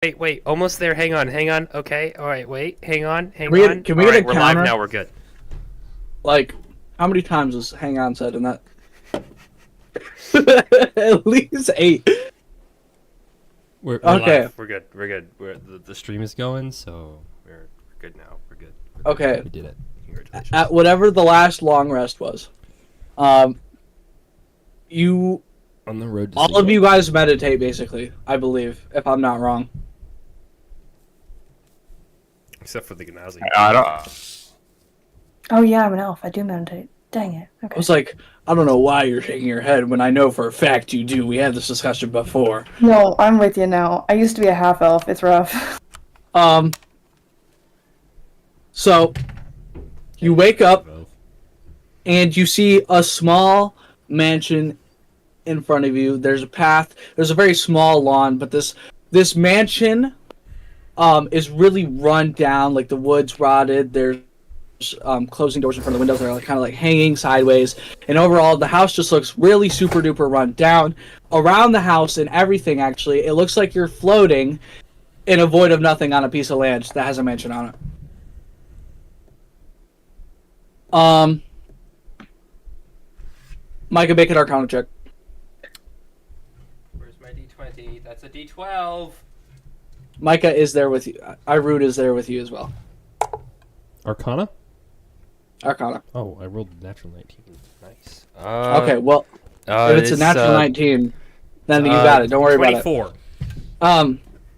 Wait, almost there. Hang on. Okay, all right, wait, hang on. Can we get All right, a we're counter? live now. We're good. Like, how many times was hang on said in that? At least 8. We're Okay. live. We're good. The stream is going, so we're good now. We're good. Okay. We did it. Congratulations. At whatever the last long rest was, you On the road to all of you guys meditate basically, I believe, if I'm not wrong. Except for the Gnazi. I don't. Oh yeah, I'm an elf. I do meditate. Dang it. I Okay. was like, I don't know why you're shaking your head when I know for a fact you do. We had this discussion before. No, I'm with you now. I used to be a half elf. It's rough. So you wake up and you see a small mansion in front of you. There's a path. There's a very small lawn, but this mansion is really run down. Like the wood's rotted. There's closing doors in front of the windows that are like, kind of like hanging sideways. And overall, the house just looks really super duper run down. Around the house and everything, actually, it looks like you're floating in a void of nothing on a piece of land that has a mansion on it. Micah, make an Arcana check. Where's my D20? That's a D12. Micah is there with you. Irud is there with you as well. Arcana? Arcana. Oh, I rolled a natural 19. Nice. Okay, well, if it's a natural 19, then you got it. Don't worry about it. 24.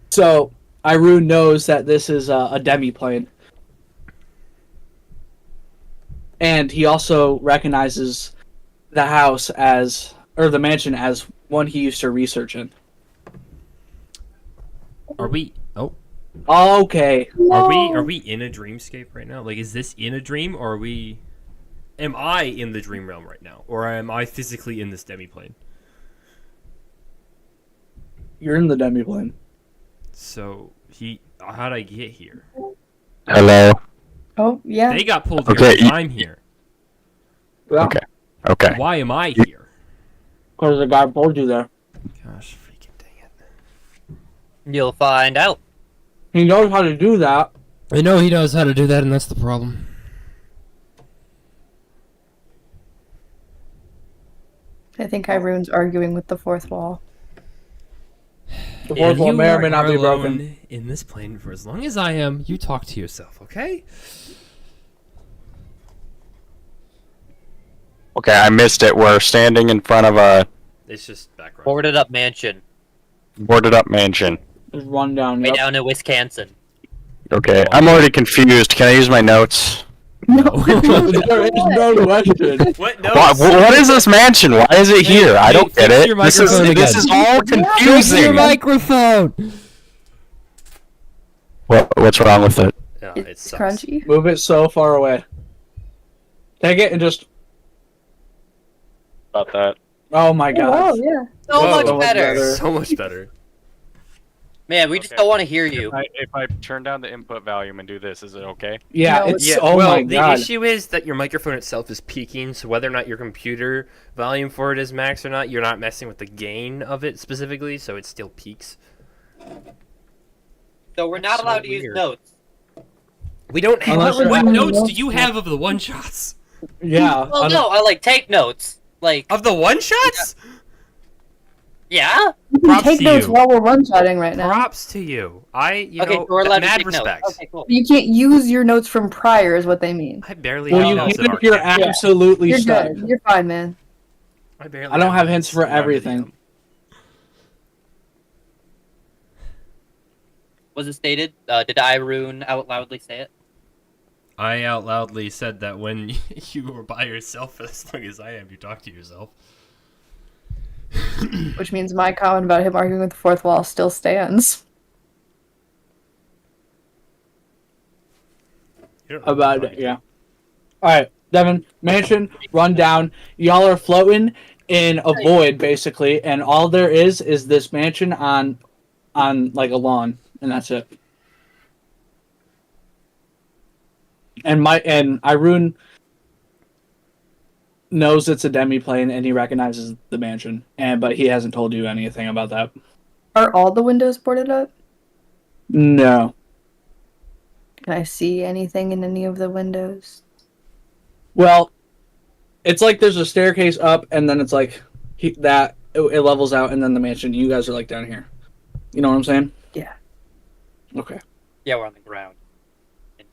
So Irud knows that this is a demi-plane. And he also recognizes the house as, or the mansion as one he used to research in. Are we? Oh, Okay. are we in a dreamscape right now? Like, is this in a dream, or are we? Am I in the dream realm right now, or am I physically in this demi-plane? You're in the demi-plane. So how'd I get here? Hello. Oh yeah. They got pulled Okay, here. I'm here. Yeah, Okay. Okay. Why am I here? because the guy pulled you there. Gosh, freaking dang it! You'll find out. He knows how to do that. I know he knows how to do that, and that's the problem. I think Irune's arguing with the fourth wall. The fourth wall may or may not be alone broken. in this plane for as long as I am. You talk to yourself, okay? Okay, I missed it. We're standing in front of a It's just background. Boarded up mansion. boarded up mansion. Just run down. Way Yep. down in Wisconsin. Okay, I'm already confused. Can I use my notes? There is no question. What? What is this mansion? Why is it here? I don't get fix it. your This is microphone this again. is all Fix your confusing. microphone! What's wrong with it? Yeah, it It's sucks. crunchy. Move it so far away. Take it and just. About that. Oh my Oh god. yeah. So Whoa. much So much better. better. So much better. Man, we just Okay. don't want to hear you. If I turn down the input volume and do this, is it okay? Yeah, No, it's. Yeah. Oh well, my the god. issue is that your microphone itself is peaking, so whether or not your computer volume for it is max or not, you're not messing with the gain of it specifically, so it still peaks. So we're not So allowed to use weird. notes. We don't have. Unless What you're- notes do you have of the one shots? Yeah. Well, no, I like take notes. Like, Of the one shots? yeah. You can Props take to notes you. while we're one-shotting right now. Props to you. You Okay, know, so we're allowed to mad take respect. notes. Okay, cool. You can't use your notes from prior, is what they mean. I barely Well, have you notes can of if you're Arcanum. absolutely You're stuck. good. You're fine, man. I barely I don't have notes hints for of everything. Arcanum. Was it stated? Did Irune out loudly say it? I out loudly said that when you were by yourself for as long as I am, you talk to yourself. Which means my comment about him arguing with the fourth wall still stands. You don't know About what it, yeah. Alright, Devin, mansion, run down. Y'all are floating in a void, basically, and all there is this mansion on like a lawn, and that's it. And Irune knows it's a demi-plane, and he recognizes the mansion, but he hasn't told you anything about that. Are all the windows boarded up? No. Can I see anything in any of the windows? Well, it's like there's a staircase up, and then it's like it levels out, and then the mansion. You guys are like down here. You know what I'm saying? Yeah. Okay. Yeah, we're on the ground.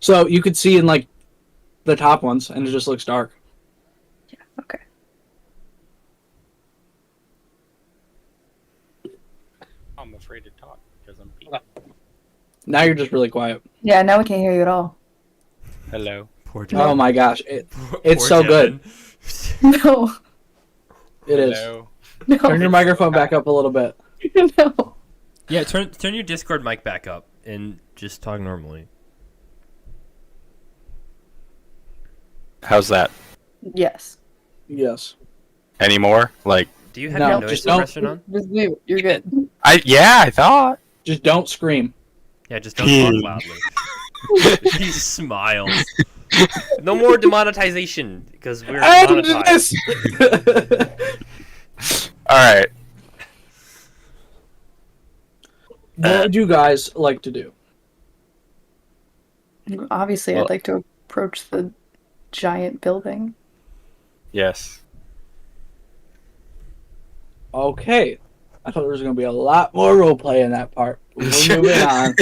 So you could see in like the top ones, and it just looks dark. Okay. I'm afraid to talk because I'm. Now you're just really quiet. Yeah, now we can't hear you at all. Hello. Poor Oh my gosh, it's Poor so good. Devin. No. It is. Hello. No. Turn your microphone back up a little bit. No. Yeah, turn your Discord mic back up and just talk normally. How's that? Yes. Yes. Any more? Like, Do you have No, your noise just don't- suppression on? Just mute. You're good. I thought. Just don't scream. Yeah, just don't talk loudly. He smiles. No more demonetization because we're monetized. All right. What would you guys like to do? Obviously, Well- I'd like to approach the giant building. Yes. Okay. I thought there was going to be a lot more roleplay in that part. We're moving on.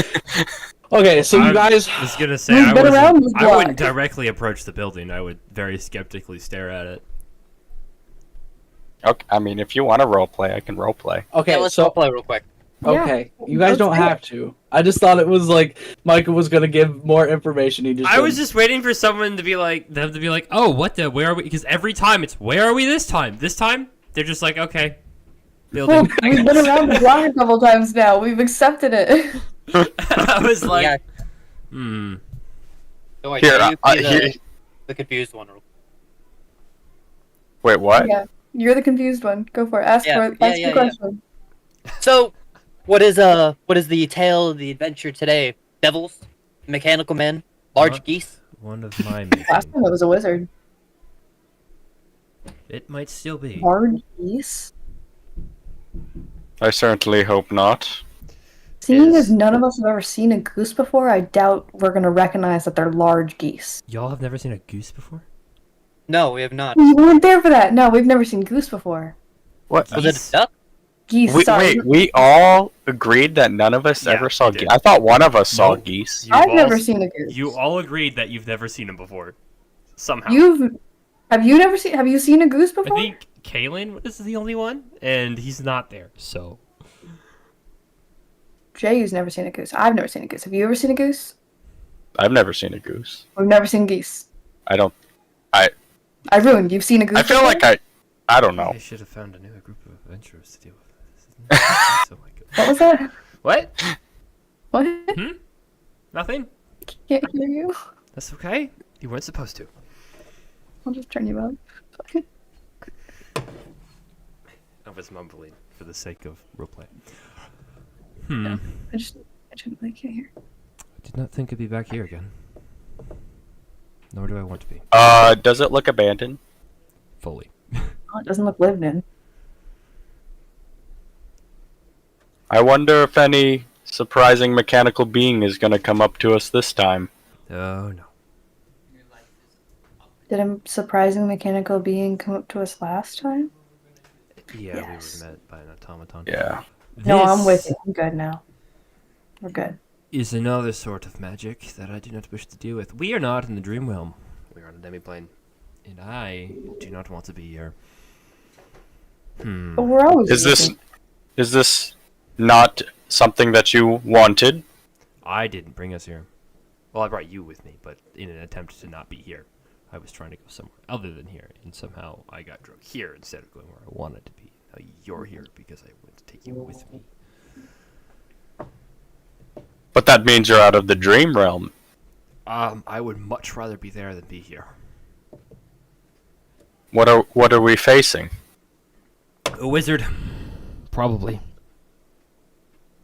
Okay, so you guys... I was gonna say We've I been around wasn't. this I wouldn't block. directly approach the building. I would very skeptically stare at it. Okay. I mean, if you want to roleplay, I can roleplay. Okay, Yeah, let's so... play real quick. Okay, Yeah, you guys let's don't do it. have to. I just thought it was like Michael was going to give more information. He just I was didn't. just waiting for someone to be like, oh, what the? Where are we? Because every time it's, where are we this time? This time they're just like, okay, Well, building. we've been around the block a couple times now. We've accepted it. I was like, Yeah. hmm. So I Here, you be here- the confused one. Wait, what? Yeah, you're the confused one. Go for it. Ask Yeah, for yeah, ask yeah, your question. So, what is the tale of the adventure today? Devils, mechanical men, large What? geese. One of my Last making. time it was a wizard. It might still be. Large geese. I certainly hope not. Seeing Is- as none of us have ever seen a goose before, I doubt we're gonna recognize that they're large geese. Y'all have never seen a goose before? No, we have not. We weren't there for that. No, we've never seen goose before. What? Was it Geese? a duck? Geese. sorry. Wait, we all agreed that none of us Yeah, ever saw we did. geese. I thought one of us saw Nope. geese. You I've all never s- seen a goose. You all agreed that you've never seen them before. Somehow. Have you never seen? Have you seen a goose I before? think Kalen is the only one, and he's not there. So Jay's never seen a goose. I've never seen a goose. Have you ever seen a goose? I've never seen a goose. We've never seen geese. I don't. I ruined. You've seen a goose. I feel before? like I don't know. I should have found a new group of adventurers to deal with. This is so my good. What was that? What? What? Nothing. Can't hear you. That's okay. You weren't supposed to. I'll just turn you up. I was mumbling for the sake of roleplay. I genuinely can't hear. I did not think I'd be back here again. Nor do I want to be. Does it look abandoned? Fully. Oh, it doesn't look lived in. I wonder if any surprising mechanical being is gonna come up to us this time. Oh no. Did a surprising mechanical being come up to us last time? Yeah, Yes. we were met by an automaton. Yeah. No, I'm This with you. I'm good now. We're good. Is another sort of magic that I do not wish to deal with. We are not in the dream realm. We are on a demiplane. And I do not want to be here. But we're always. Is this not something that you wanted? I didn't bring us here. Well, I brought you with me, but in an attempt to not be here. I was trying to go somewhere other than here, and somehow I got drugged here instead of going where I wanted to be. Now you're here because I went to take you with me. But that means you're out of the dream realm. I would much rather be there than be here. What are we facing? A wizard. Probably.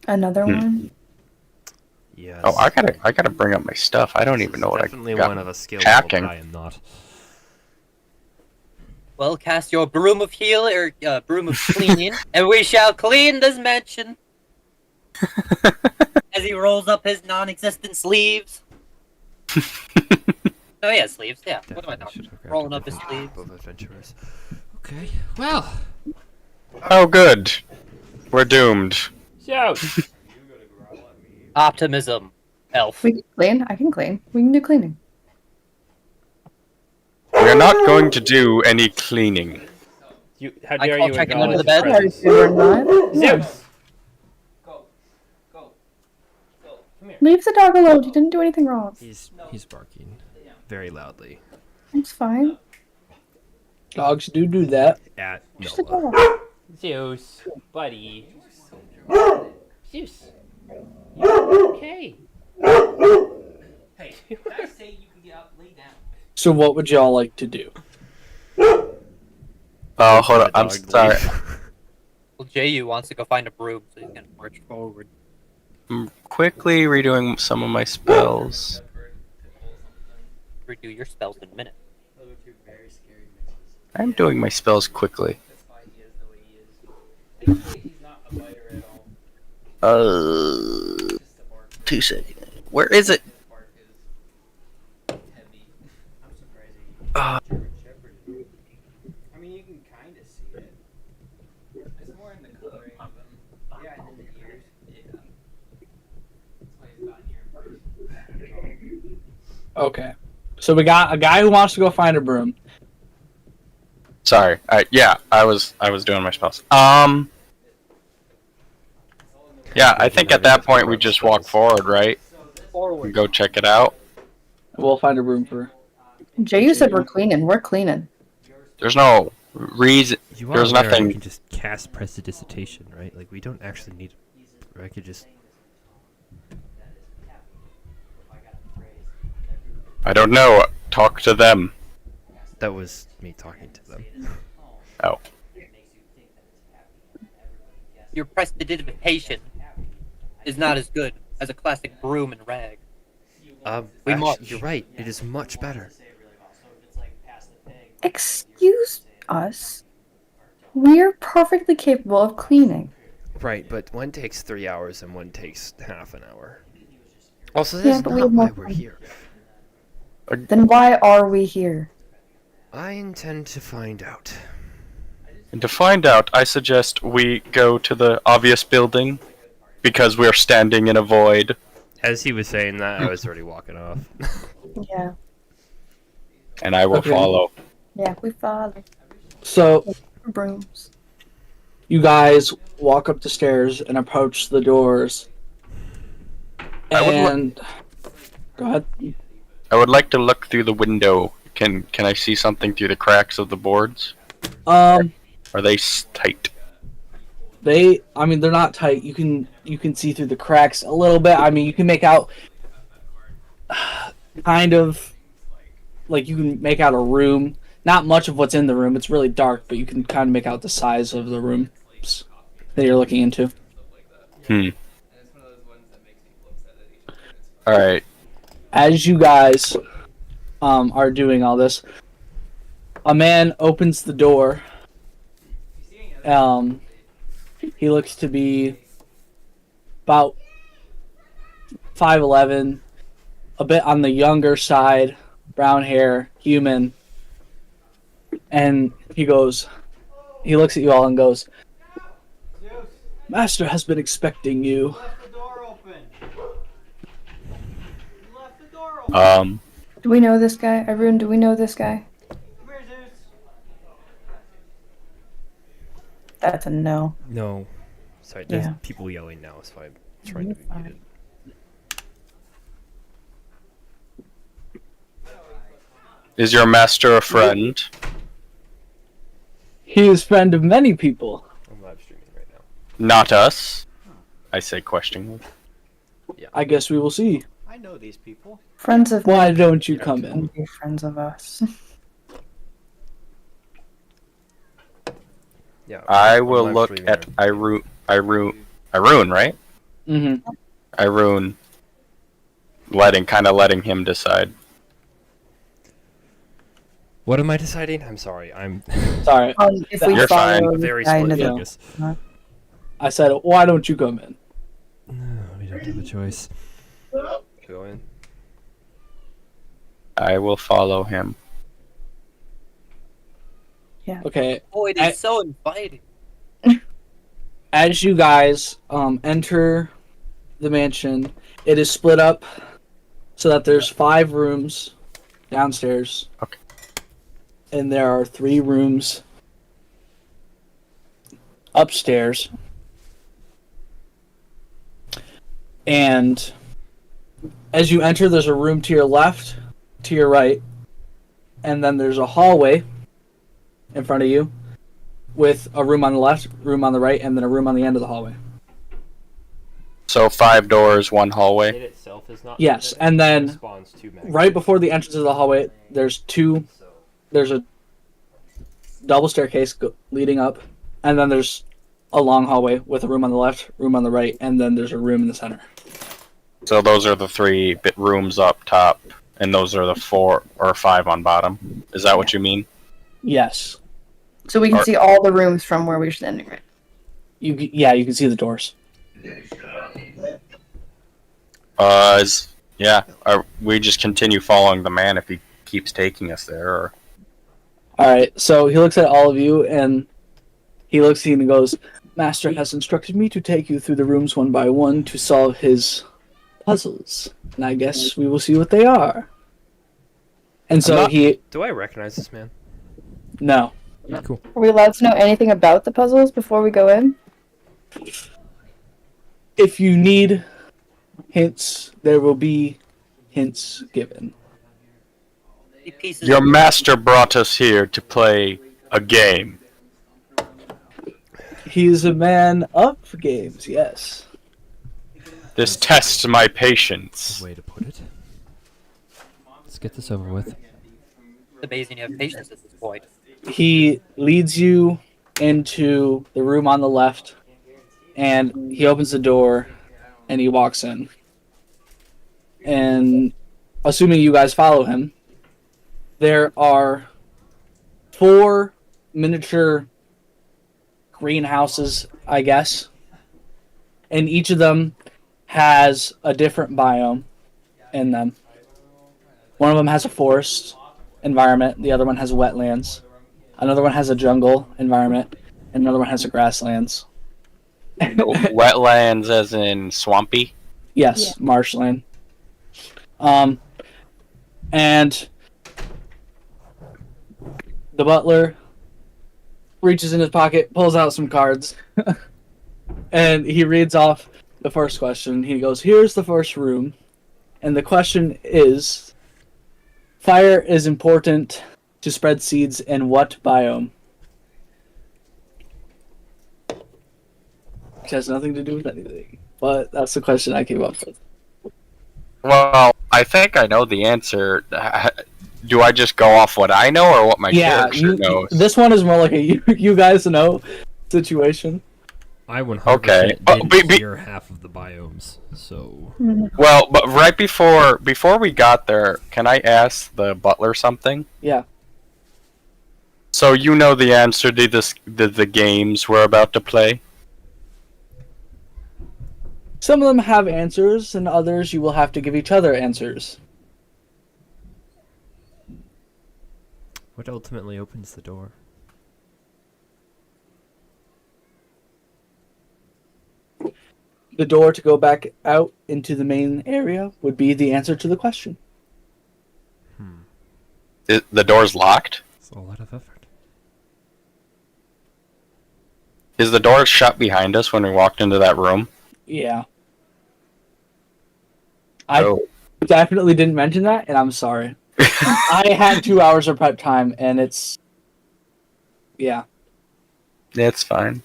Another one. Yes. Oh, I gotta bring up my stuff. I don't even know what I Definitely got. one of a skill hacking. level that I am not. Well, cast your broom of heal or broom of cleaning, and we shall clean this mansion. As he rolls up his non-existent sleeves. Oh yeah, sleeves. Yeah. What am I Definitely should talking? have grabbed Rolling a up his different sleeves. group of adventurers. Okay. Well. Oh, good. We're doomed. So. Optimism. Elf. We can clean. I can clean. We can do cleaning. We're not going to do any cleaning. How I dare call you checking acknowledge under the bed. his presence? We're not. Zeus. Leave the dog alone. He didn't do anything wrong. He's barking very loudly It's fine. Dogs do that. at Just a Noah. dog. Zeus, buddy. Zeus. Okay. Hey, I say you can get up, lay down. So what would y'all like to do? Oh, hold on. I'm sorry. Well, Ju wants to go find a broom, so he's gonna march forward. I'm quickly redoing some of my spells. Redo your spells in a minute. I'm doing my spells quickly. Uh, 2 seconds. Where is it? I mean, you can kind of see it. It's more in the coloring of them. Yeah, and in the ears. Yeah. That's why he's not here in person. Okay. So we got a guy who wants to go find a broom. Sorry. Yeah, I was doing my spells. Yeah, I think at that point we just walk forward, right? And go check it out. We'll find a broom for. Jay, said we're cleaning. We're cleaning. There's no reason. You are There's aware nothing- You can just cast prestidigitation, right? Like we don't actually need. I could just. I don't know. Talk to them. That was me talking to them. Oh. Your prestidigitation is not as good as a classic broom and rag. We Actually, march. you're right. It is much better. Excuse us. We're perfectly capable of cleaning. Right, but one takes 3 hours and one takes half an hour. Also, Yeah, that's but we not have more why we're time. here. Then why are we here? I intend to find out. And to find out, I suggest we go to the obvious building because we're standing in a void. As he was saying that, I was already walking off. Yeah. And I will Okay. follow. Yeah, we follow. So Brooms. you guys walk up the stairs and approach the doors. I would And go ahead. I would like to look through the window. Can I see something through the cracks of the boards? Are they tight? I mean, they're not tight. You can see through the cracks a little bit. I mean, you can make out kind of like you can make out a room. Not much of what's in the room. It's really dark, but you can kind of make out the size of the rooms that you're looking into. All right. As you guys are doing all this, a man opens the door. He looks to be about 5'11", a bit on the younger side, brown hair, human. And he looks at you all and goes, "Master has been expecting you." Left the door open. You left the door open. Do we know this guy? Everyone, do we know this guy? Come here, Zeus. That's a no. No. Sorry, there's Yeah. people yelling now, so I'm trying to be Fine. muted. Is your master a friend? He is friend of many people. I'm live streaming right now. Not us. I say questioningly. I guess we will see. I know these people. Friends of Why don't you come in? be friends of us. Yeah. I I'm will live look streaming at now. Irune, right? Mm-hmm. Irune. Letting him decide. What am I deciding? I'm sorry. I'm Sorry. If we You're fine. follow this very guy split into the- focus. I said, why don't you come in? No, we don't have a choice. Go in. I will follow him. Okay. Oh, it is so inviting. As you guys enter the mansion, it is split up so that there's 5 rooms downstairs. Okay. And there are 3 rooms upstairs. And as you enter, there's a room to your left, to your right, and then there's a hallway in front of you with a room on the left, room on the right, and then a room on the end of the hallway. So 5 doors, 1 hallway. It itself is not. Yes, it and then responds to right before the entrance of the hallway, there's a double staircase leading up, and then there's a long hallway with a room on the left, room on the right, and then there's a room in the center. So those are the 3 rooms up top, and those are the 4 or 5 on bottom. Is that what you mean? Yes. So we can see all the rooms from where we're standing, right? You can see the doors. We just continue following the man if he keeps taking us there, or... Alright, so he looks at all of you, and he looks at you and goes, Master has instructed me to take you through the rooms one by one to solve his puzzles. And I guess we will see what they are. And so Do I recognize this man? No. Cool. Are we allowed to know anything about the puzzles before we go in? If you need hints, there will be hints given. Pieces Your master brought us here to play a game. He is a man of games, yes. This tests my patience. Way to put it. Let's get this over with. It's amazing you have patience at this point. He leads you into the room on the left, and he opens the door, and he walks in. And assuming you guys follow him, there are 4 miniature greenhouses, I guess. And each of them has a different biome in them. One of them has a forest environment, the other one has wetlands. Another one has a jungle environment, and another one has a grasslands. Wetlands as in swampy? Yes, marshland. And the butler reaches in his pocket, pulls out some cards, and he reads off the first question. He goes, here's the first room, and the question is, fire is important to spread seeds in what biome? Which has nothing to do with anything, but that's the question I came up with. Well, I think I know the answer. Do I just go off what I know or what my character knows? This one is more like a you guys know situation. I 100% Okay. didn't hear half of the biomes, so... Well, but right before we got there, can I ask the butler something? Yeah. So you know the answer to the games we're about to play? Some of them have answers, and others you will have to give each other answers. What ultimately opens the door? The door to go back out into the main area would be the answer to the question. The door's locked? It's a lot of effort. Is the door shut behind us when we walked into that room? Yeah. I Oh. definitely didn't mention that, and I'm sorry. I had 2 hours of prep time, and it's... Yeah. It's fine.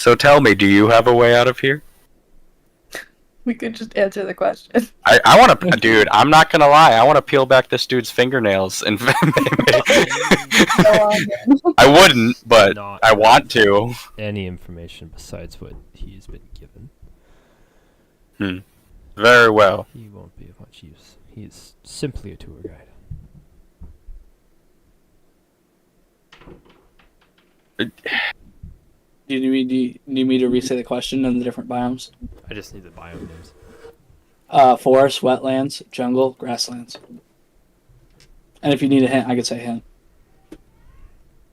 So tell me, do you have a way out of here? We could just answer the question. I want to, dude. I'm not gonna lie. I want to peel back this dude's fingernails, and I wouldn't, but Not I want to. any information besides what he's been given. Very well. He won't be of much use. He's simply a tour guide. Do you need me to re-say the question and the different biomes? I just need the biome names. Forest, wetlands, jungle, grasslands. And if you need a hint, I could say hint.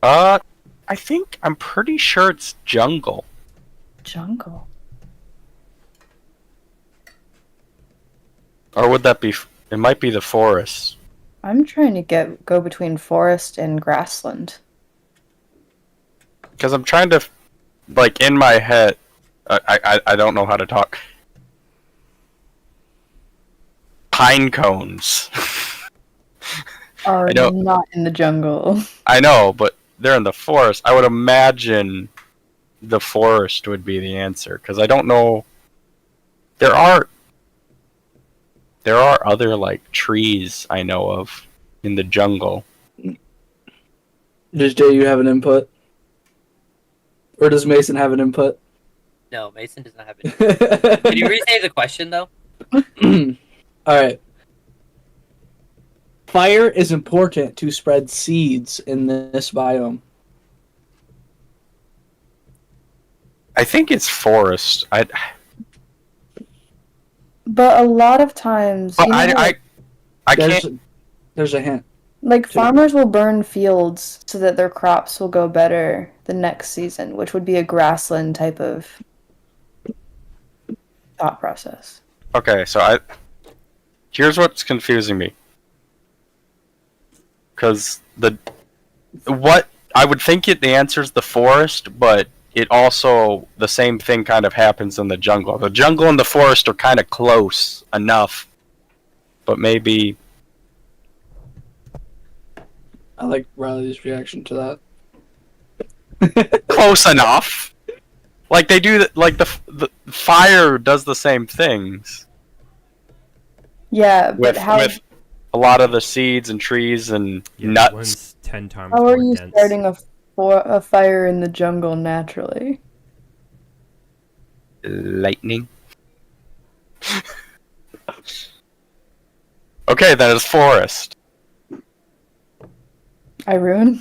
I think I'm pretty sure it's jungle. Jungle. Or would that be? It might be the forest. I'm trying to go between forest and grassland. Because I'm trying to, like, in my head, I don't know how to talk. Pine cones. Are I know. not in the jungle. I know, but they're in the forest. I would imagine the forest would be the answer, because I don't know. There are other, like, trees I know of in the jungle. Does Jay, you have an input? Or does Mason have an input? No, Mason does not have it. Can you restate the question though? Alright. Fire is important to spread seeds in this biome. I think it's forest. But a lot of times, But you know, I can't. There's a hint. like farmers will burn fields so that their crops will go better the next season, which would be a grassland type of thought process. Okay, so here's what's confusing me. Because what I would think the answer is the forest, but it also, the same thing kind of happens in the jungle. The jungle and the forest are kind of close enough, but maybe. I like Riley's reaction to that. Close enough. Like they do, like the fire does the same things Yeah, but with how a lot of the seeds and trees and Yeah, nuts. One's 10 times how more are you dense. starting a fire in the jungle naturally? Lightning. Okay, then it's forest. Irune?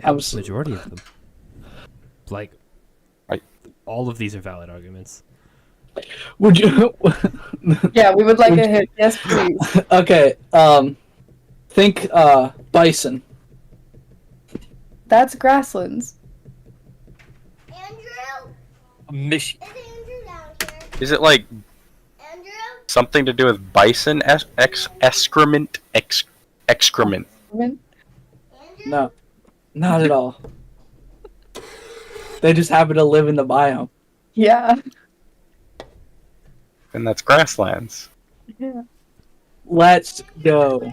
I was- Majority of them. Like, all of these are valid arguments. Would you? Yeah, we would like a hit. Yes, please. Okay. Think bison. That's grasslands. Andrew? Michigan. Is Andrew down here? Is it like Andrew? something to do with bison excrement? Excrement. Andrew? No, not at all. They just happen to live in the biome. Yeah. And that's grasslands. Yeah. Let's go.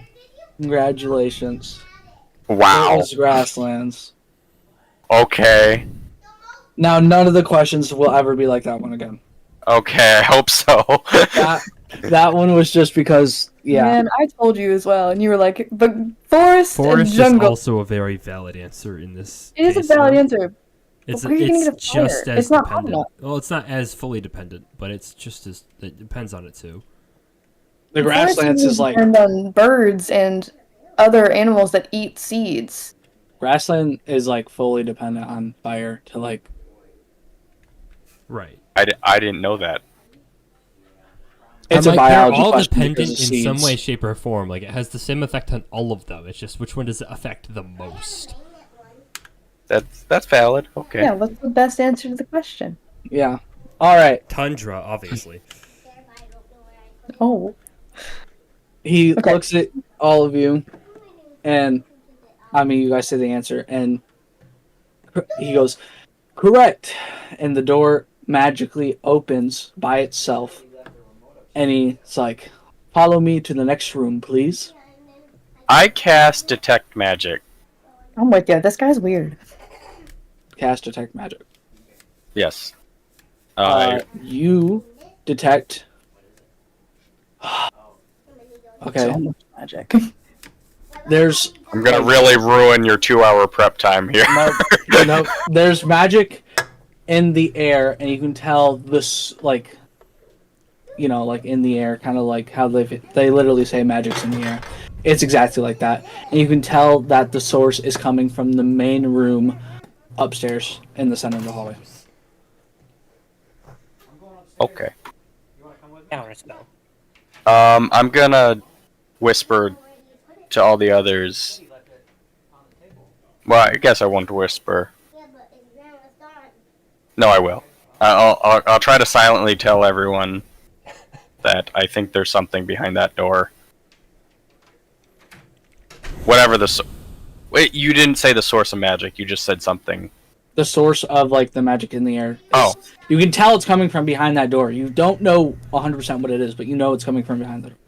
Congratulations. It Wow. was grasslands. Okay. Now, none of the questions will ever be like that one again. Okay, I hope so. That one was just because, yeah. Man, I told you as well, and you were like, but forest and Forest is jungle. also a very valid answer in this It is a case, valid though. answer. It's, where are you gonna get a it's fire? just as It's not hot dependent. enough. Well, it's not as fully dependent, but it's just as it depends on it too. The Forest grasslands is like depend on birds and other animals that eat seeds. grassland is like fully dependent on fire to like. Right. I didn't know that. It's I'm a like, they're biology all question dependent because of in some seeds. way, shape, or form. Like it has the same effect on all of them. It's just which one does it affect the most? That's valid. Okay. Yeah, what's the best answer to the question? Yeah. All right. Tundra, obviously. Oh. He Okay. looks at all of you, and I mean, you guys say the answer, and he goes, "Correct," and the door magically opens by itself, and he's like, "Follow me to the next room, please." I cast detect magic. I'm with you. This guy's weird. Cast detect magic. Yes. You detect. Okay, So much magic. there's I'm gonna really ruin your 2-hour prep time here. no, there's magic in the air, and you can tell this like like in the air, kind of like how they literally say magic's in the air. It's exactly like that, and you can tell that the source is coming from the main room upstairs in the center of the hallway. Okay. Counterspell. I'm gonna whisper to all the others. Well, I guess I won't whisper. Yeah, but it's Grandma's gone. No, I will. I'll try to silently tell everyone that I think there's something behind that door. Whatever the wait, you didn't say the source of magic. You just said something. The source of like the magic in the air. Oh. You can tell it's coming from behind that door. You don't know 100% what it is, but you know it's coming from behind the door.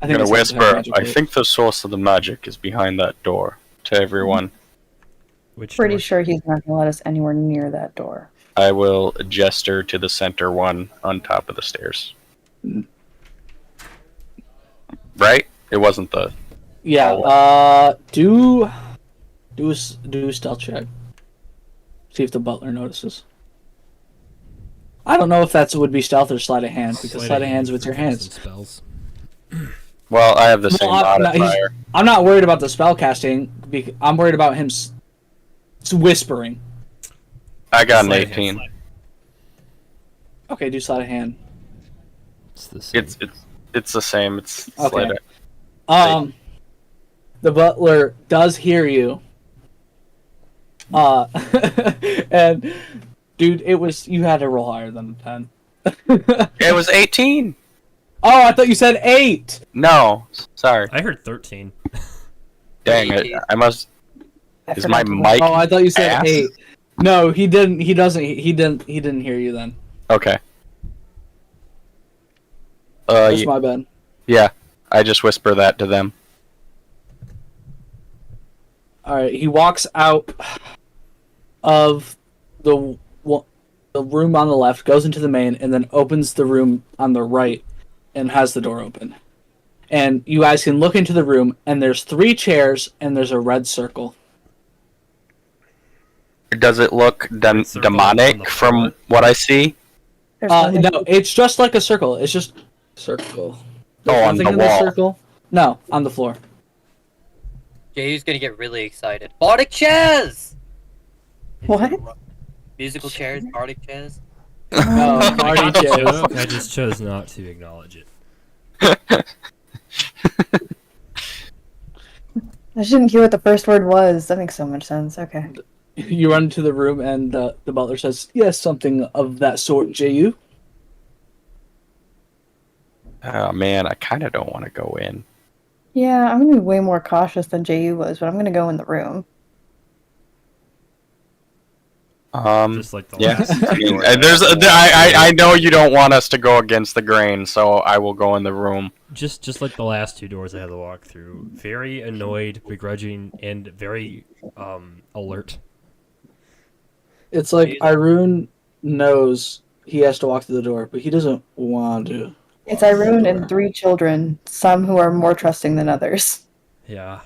I'm gonna it's got to have whisper. magic I to it. think the source of the magic is behind that door to everyone. Which Pretty door? sure he's not gonna let us anywhere near that door. I will gesture to the center one on top of the stairs. Right? It wasn't the. Yeah. Do a stealth check. See if the butler notices. I don't know if that would be stealth or sleight of hand, because sleight of hand's with your hands. Spells. Well, I have the same Well, modifier. I'm not worried about the spell casting. I'm worried about him whispering. I got an Sleight of hand, 18. sleight. Okay, do sleight of hand. It's the same. It's the same. It's Okay. sleight of- The butler does hear you. And dude, you had to roll higher than a 10. It was 18. Oh, I thought you said 8. No, sorry. I heard 13. Dang it! I must. I Is my forgot to mic? Oh, I thought you said ass? 8. No, he didn't. He doesn't. He didn't hear you then. Okay. That's my bad. Yeah. I just whisper that to them. All right, he walks out of the room on the left, goes into the main, and then opens the room on the right, and has the door open. And you guys can look into the room, and there's 3 chairs, and there's a red circle. Does it look Circle on the demonic from floor? what I see? There's nothing- No, it's just like a circle. It's just circle. There's Oh, on nothing the in the wall. circle. No, on the floor. Jay's gonna get really excited. Bardic chairs! What? Musical chairs, bardic chairs. No, party chairs. I just chose not to acknowledge it. I just didn't hear what the first word was. That makes so much sense. Okay. You run into the room, and the butler says, "Yes, something of that sort, Ju." Oh man, I kind of don't want to go in. Yeah, I'm gonna be way more cautious than JU was, but I'm gonna go in the room. Just like the Yeah. last I mean, door. I know you don't want us to go against the grain, so I will go in the room. Just like the last 2 doors I had to walk through. Very annoyed, begrudging, and very alert. It's like Irune knows he has to walk through the door, but he doesn't want to. It's Irune and 3 children, some who are more trusting than others. Yeah.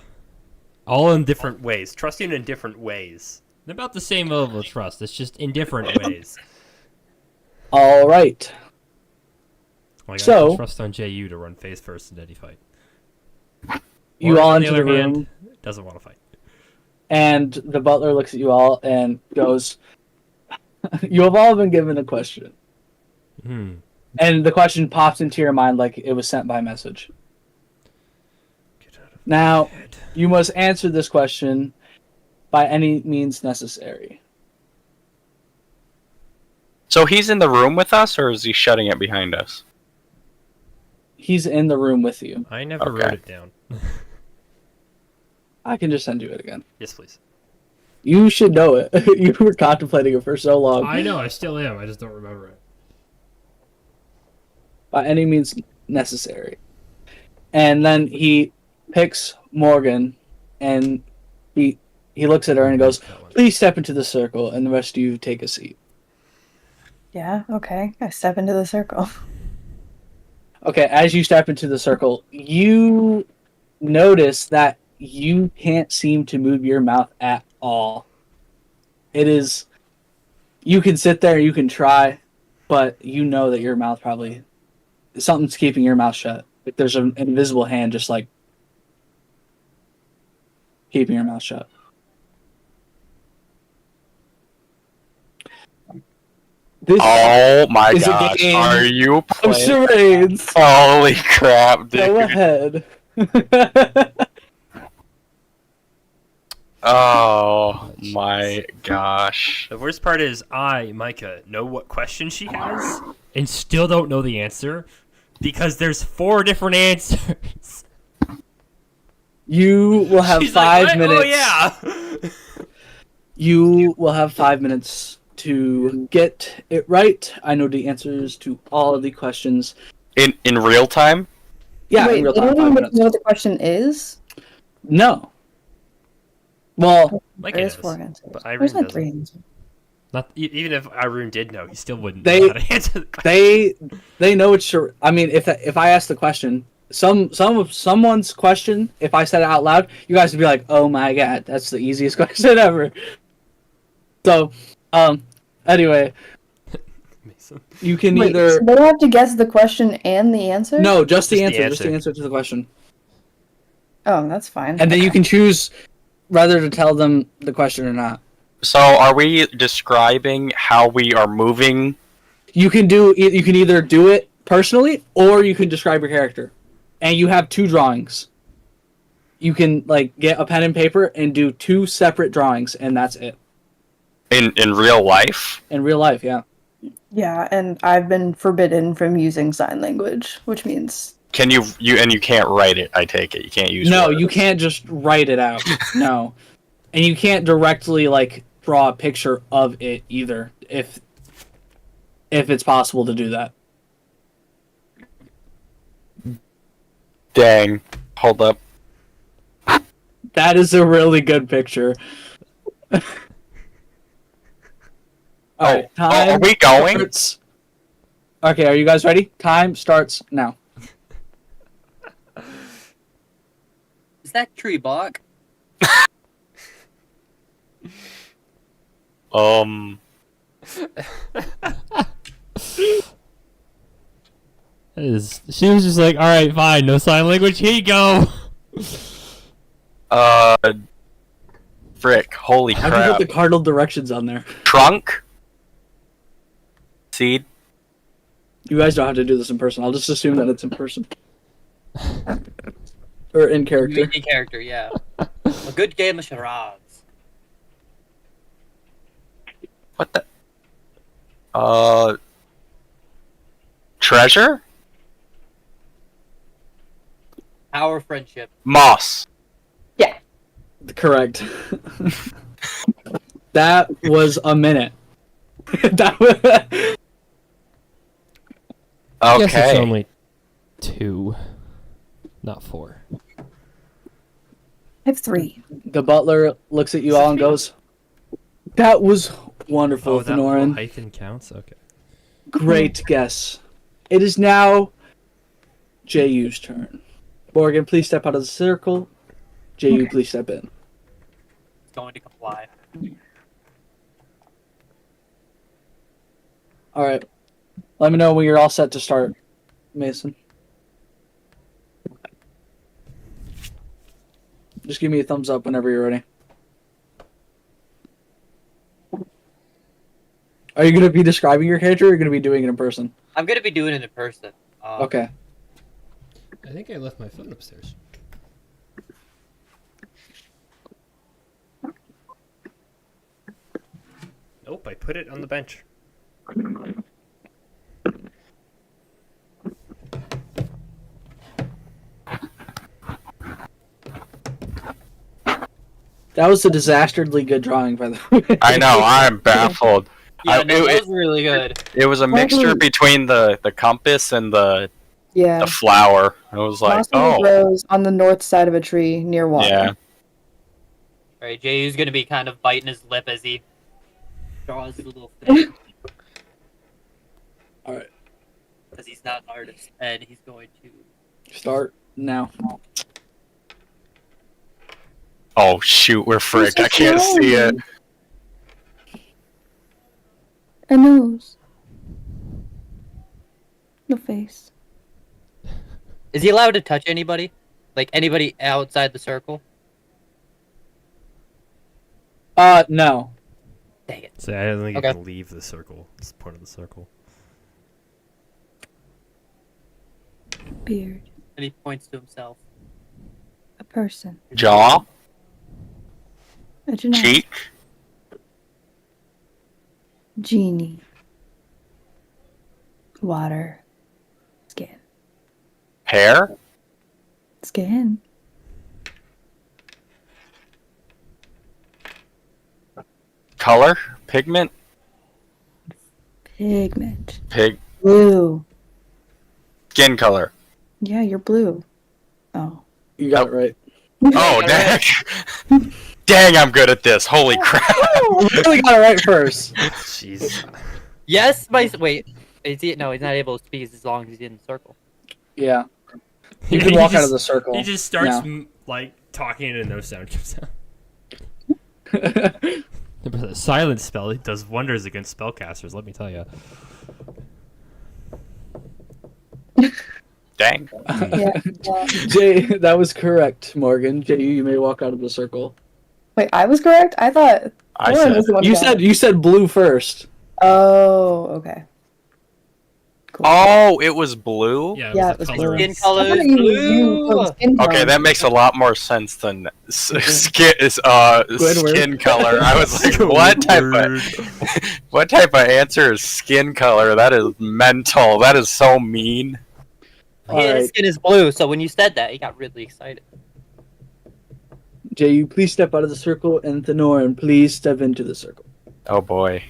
All in different ways. Trusting in different ways. They're about the same level of trust. It's just in different ways. All right. Like I So- can trust on JU to run face first in any fight. You Or, all on enter the other hand, room, doesn't want to fight. and the butler looks at you all and goes, "You have all been given a question." Hmm. And the question pops into your mind like it was sent by message. Get out of Now, my head. you must answer this question by any means necessary. So he's in the room with us, or is he shutting it behind us? He's in the room with you. I never Okay. wrote it down. I can just send you it again. Yes, please. You should know it. You were contemplating it for so long. I know, I still am. I just don't remember it. By any means necessary. And then he picks Morgan, and he looks at her and goes, That one. "Please step into the circle, and the rest of you take a seat." Yeah, okay. I step into the circle. Okay, as you step into the circle, you notice that you can't seem to move your mouth at all. It is. You can sit there, you can try, but you know that your mouth probably something's keeping your mouth shut. Like there's an invisible hand just like keeping your mouth shut. This Oh my is a gosh, game are you of playing? charades. Holy crap, Go dude. ahead. Oh my gosh. The worst part is I, Micah, know what question she has and still don't know the answer because there's 4 different answers. You will have She's like, 5 "What? minutes. Oh yeah. You will have 5 minutes to get it right. I know the answers to all of the questions. In real time? Yeah, Wait, in real they time, don't 5 even minutes. know what the question is? No. Well, Micah There's knows, 4 answers. but There's Irene not 3 answers. Not even if Irene did know, he still wouldn't They- know how to answer the question. they know it's sure. I mean, if I ask the question, someone's question, if I said it out loud, you guys would be like, "Oh my god, that's the easiest question ever." So, anyway, Mason. you can Wait, either so they have to guess the question and the answer? no, just the Just the answer, just the answer. answer to the question, Oh, that's fine. and then you can choose whether to tell them the question or not. So are we describing how we are moving? You can either do it personally or you can describe your character, and you have 2 drawings. You can like get a pen and paper and do 2 separate drawings, and that's it. In real life? In real life, yeah. Yeah, and I've been forbidden from using sign language, which means Can you can't write it, I take it. You can't use No, words. you can't just write it out. No. And you can't directly like draw a picture of it either if it's possible to do that. Dang. Hold up. That is a really good picture. Alright, time are we going? starts. Okay, are you guys ready? Time starts now. Is that tree bark? She was just like, all right, fine, no sign language. Here you go. Frick. Holy How do you crap. put the cardinal directions on there? Trunk? Seed? You guys don't have to do this in person. I'll just assume that it's in person. Or in character. In character, yeah. A good game of charades. What the? Treasure? Our friendship. Moss. Correct. That was a minute. That was... I guess it's Okay. only 2, not 4. I have 3. The butler looks at you all and goes, "That was wonderful, Oh, that little Thenorin. hyphen counts? Okay. Great guess. It is now JU's turn. Morgan, please step out of the circle. JU, Okay. please step in. Going to comply. Alright. Let me know when you're all set to start, Mason. Just give me a thumbs up whenever you're ready. Are you going to be describing your character or are you going to be doing it in person? I'm gonna be doing it in person. Okay. I think I left my phone upstairs. Nope, I put it on the bench. That was a disasterdly good drawing, by the way. I know, I'm baffled. Yeah, I- no, it- that was really good. It was a mixture between the compass and the Yeah. flower. It was like, Moss oh, grows on the north side of a tree near water. yeah. Alright, Jay's gonna be kind of biting his lip as he draws the little thing. Alright. Because he's not an artist, and he's going to. Start now. Oh shoot, we're fricked. I can't see it. A nose. The face. Is he allowed to touch anybody? Like anybody outside the circle? No. Dang it. So I don't think Okay. you can leave the circle. It's part of the circle. Beard. And he points to himself. A person. Jaw, A genetic. cheek, Genie. Water. Skin. hair, Skin. color, pigment, Pigment. blue, Blue. skin color. Yeah, you're blue. Oh. You got it right. Oh, dang. Dang, I'm good at this. Holy crap. You really got it right first. Jeez. Yes, wait. Is he? No, he's not able to speak as long as he's in the circle. Yeah. You He can walk out just- of the circle. He just starts Yeah. like talking and no sound comes out. Yeah. The silent spell it does wonders against spellcasters. Let me tell you. Dang. Yeah. Jay, that was correct, Morgan. Jay, you may walk out of the circle. Wait, I was correct? I thought I Lauren said. was the one who got it. You said blue first. Oh, okay. Cool. Oh, it was blue? Yeah, Yeah, it was it the was color. Skin of- color I thought is it was you blue. from skin Okay, tone. that makes a lot more sense than skin color. I was like, what type of answer is skin color? That is mental. That is so mean. His Alright. skin is blue, so when you said that, he got really excited. Jay, you please step out of the circle, and Thenoran, please step into the circle. Oh boy.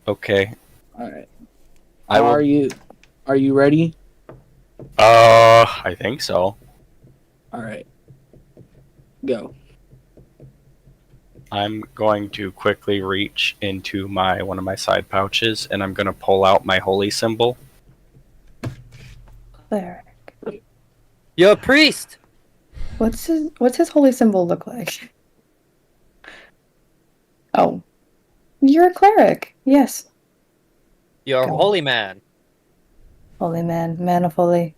Okay. Alright. I will. Are you ready? I think so. Alright. Go. I'm going to quickly reach into one of my side pouches, and I'm gonna pull out my holy symbol. Cleric. You're a priest. What's his holy symbol look like? Oh. You're a cleric. Yes. You're a Go. holy man. Holy man. Man of holy.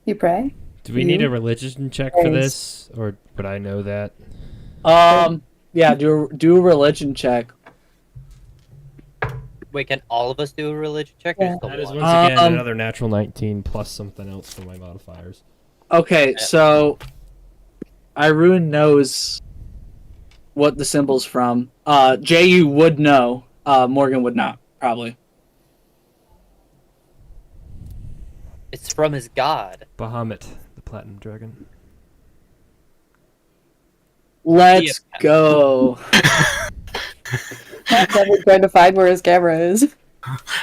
You pray? Do we need You? a religion check for Praise. this, or would I know that? Yeah, do a religion check. Wait, can all of us do a religion check? Yeah. Or That just is the once one? again another natural 19 plus something else for my modifiers. Okay, so Irune knows what the symbol's from. Jay, you would know. Morgan would not, probably. It's from his god. Bahamut, the platinum dragon. Let's go. Never trying to find where his camera is.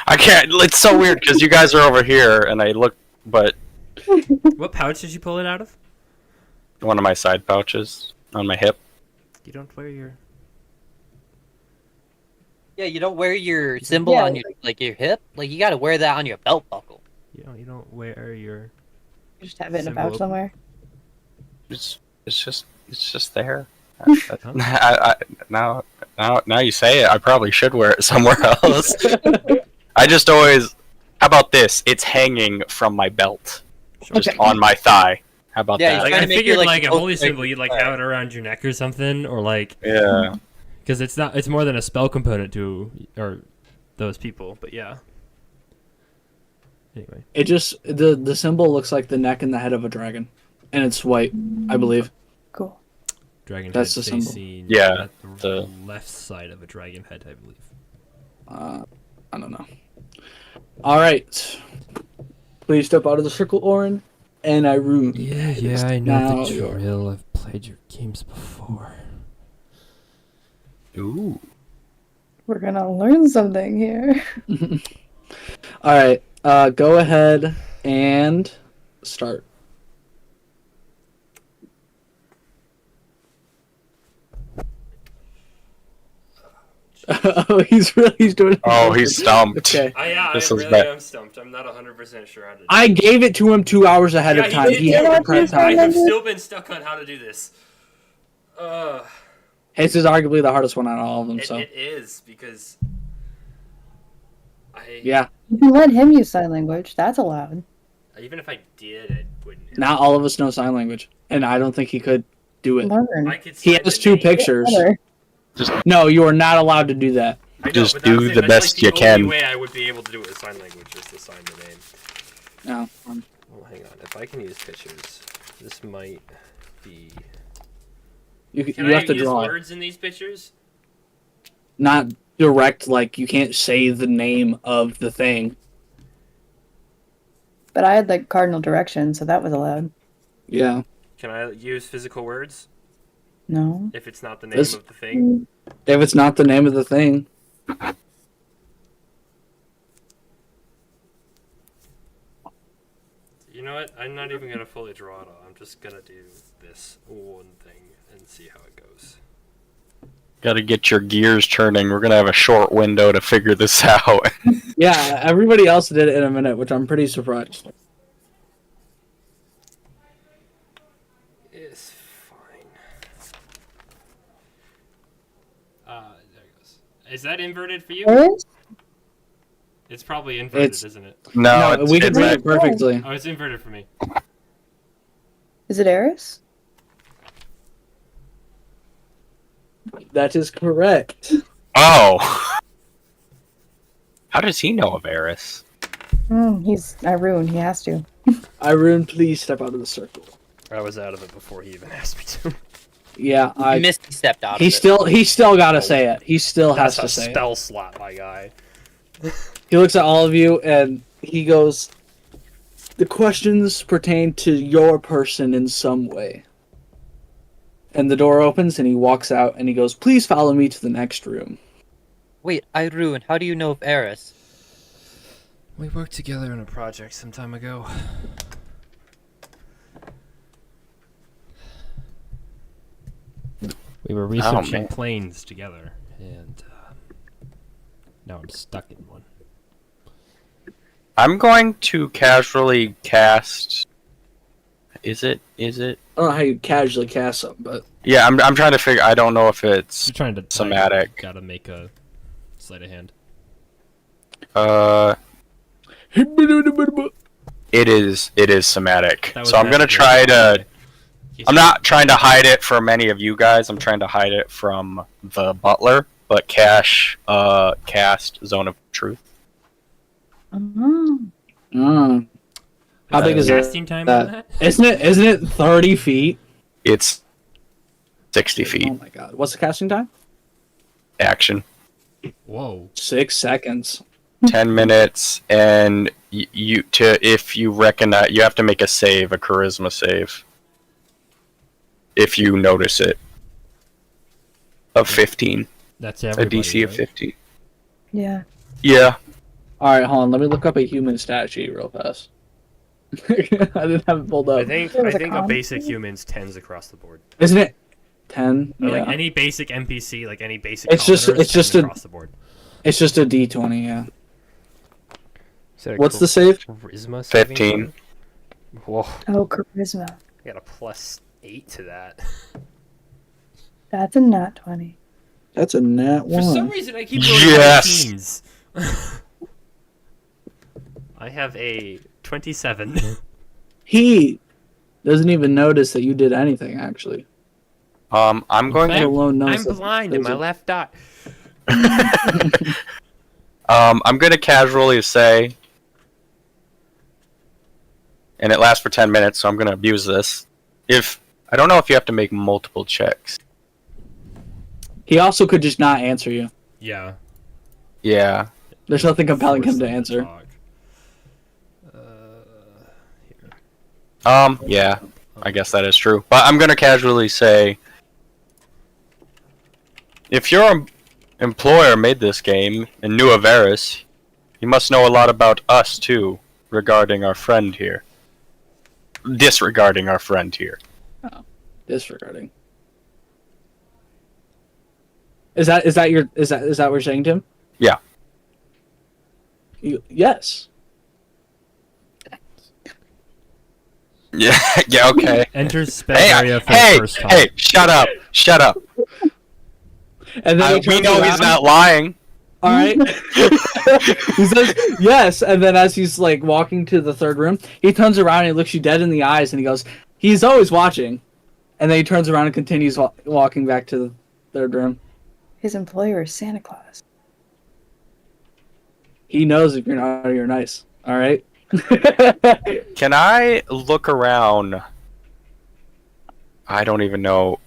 I can't. It's so weird because you guys are over here, and I look, but What pouch did you pull it out of? one of my side pouches on my hip. You don't wear your. Yeah, you don't wear your symbol Yeah. on your your hip. Like you gotta wear that on your belt buckle. You don't wear your. You just have it in a Symbol. pouch somewhere. It's just there. Now you say it, I probably should wear it somewhere else. I just always. How about this? It's hanging from my belt, just Okay. on my thigh. How about Yeah, that? Like trying I to make figured, it, like, like a supposed holy to, like, symbol, you'd like have it around your neck or something, or like Yeah. because it's not. It's more than a spell component to or those people. But yeah. Anyway, It just the symbol looks like the neck and the head of a dragon, and it's white, I believe. Cool. dragon That's head the symbol. facing Yeah, at the the- left side of a dragon head, I believe. I don't know. All right, please step out of the circle, Orin, and Irune. Yeah, I know know the the your- drill. I've played your games before. Ooh. We're gonna learn something here. All right, go ahead and start. Oh, he's doing. Oh, he's stumped. Okay, This is bad. am stumped. I'm not 100% sure how to do I gave it to him 2 hours ahead of time. He had the prep I time. have still been stuck on how to do this. This is arguably the hardest one out of all of them. So It is because Yeah. You can let him use sign language. That's allowed. Even if I did, it wouldn't. Not all of us know sign language, and I don't think he could do it. Learn. I could He sign has the 2 name. pictures. Better. No, you are not allowed to do that. I know, Just but that's do it. the That's best like you the can. only way I would be able to do it with sign language is to sign the name. No. Well, hang on. If I can use pictures, this might be. You Can you I have to use draw it. words in these pictures? Not direct, like you can't say the name of the thing. But I had like cardinal direction, so that was allowed. Yeah. Can I use physical words No. if it's not the name This- of the thing? If it's not the name of the thing. You know what? I'm not even gonna fully draw it all. I'm just gonna do this one thing and see how it goes. Gotta get your gears turning. We're gonna have a short window to figure this out. Yeah, everybody else did it in a minute, which I'm pretty surprised. It's fine. There it goes. Is that inverted for you? Eris? It's probably inverted, It's- isn't it? No, we can it's read not- it perfectly. Oh, it's inverted for me. Is it Eris? That is correct. Oh. How does he know of Eris? He's Irune. He has to. Irene, please step out of the circle. I was out of it before he even asked me to. Yeah, He I. Misty stepped out. He of it. still gotta say it. He still has That's to a say it. spell slot, my guy. He looks at all of you and he goes, "The questions pertain to your person in some way." And the door opens and he walks out and he goes, "Please follow me to the next room." Wait, Irune, how do you know of Eris? We worked together on a project some time ago. We were researching man. planes together, and now I'm stuck in one. I'm going to casually cast. Is it? I don't know how you casually cast something, but Yeah, I'm trying to figure. I don't know if it's. You're trying to Somatic. Gotta make a sleight of hand. It is somatic. That was So I'm gonna actually- try to. I'm not trying to hide it from any of you guys. I'm trying to hide it from the butler. But cast Zone of Truth. Oh. How big is it? casting time on that? Isn't it 30 feet? It's 60 feet. Oh my god. What's the casting time? Action. Whoa. 6 seconds. 10 minutes, and if you recognize, you have to make a save, a charisma save. If you notice it. Of 15. That's A everybody, DC of right? 15. Yeah. Yeah. Alright, hold on. Let me look up a human stat sheet real fast. I didn't have it pulled up. I think There was a a con. basic human's 10s across the board. Isn't it 10? Or, Yeah. like any basic NPC, like any basic. It's just- commoner, it's just 10s a- across the board. It's just a D20, yeah. Is that a What's the save? charisma saving 15. throw? Whoa, Oh, charisma. I got a +8 to that. That's a nat 20. That's a nat For some 1. reason, I keep rolling Yes! 19s. I have a 27. He doesn't even notice that you did anything, actually. I'm going Let fact, to. alone I'm notice that blind in there's my a- left eye. I'm going to casually say. And it lasts for 10 minutes, so I'm going to abuse this. I don't know if you have to make multiple checks. He also could just not answer you. Yeah. Yeah. There's nothing compelling him to Force answer. them talk. Here. Yeah. I guess that is true. But I'm going to casually say. If your employer made this game and knew of Eris, he must know a lot about us, too, regarding our friend here. Disregarding our friend here. Disregarding. Is that what you're saying, Tim? Yeah. Yes. Yeah, yeah, okay. Enters spell Hey, area for hey, the first time. hey, shut up. And then he We turns know around, he's not lying. All right. He says yes, and then as he's like walking to the third room, he turns around and he looks you dead in the eyes, and he goes, "He's always watching." And then he turns around and continues walking back to the third room. His employer is Santa Claus. He knows if you're not or you're nice. All right. Can I look around? I don't even know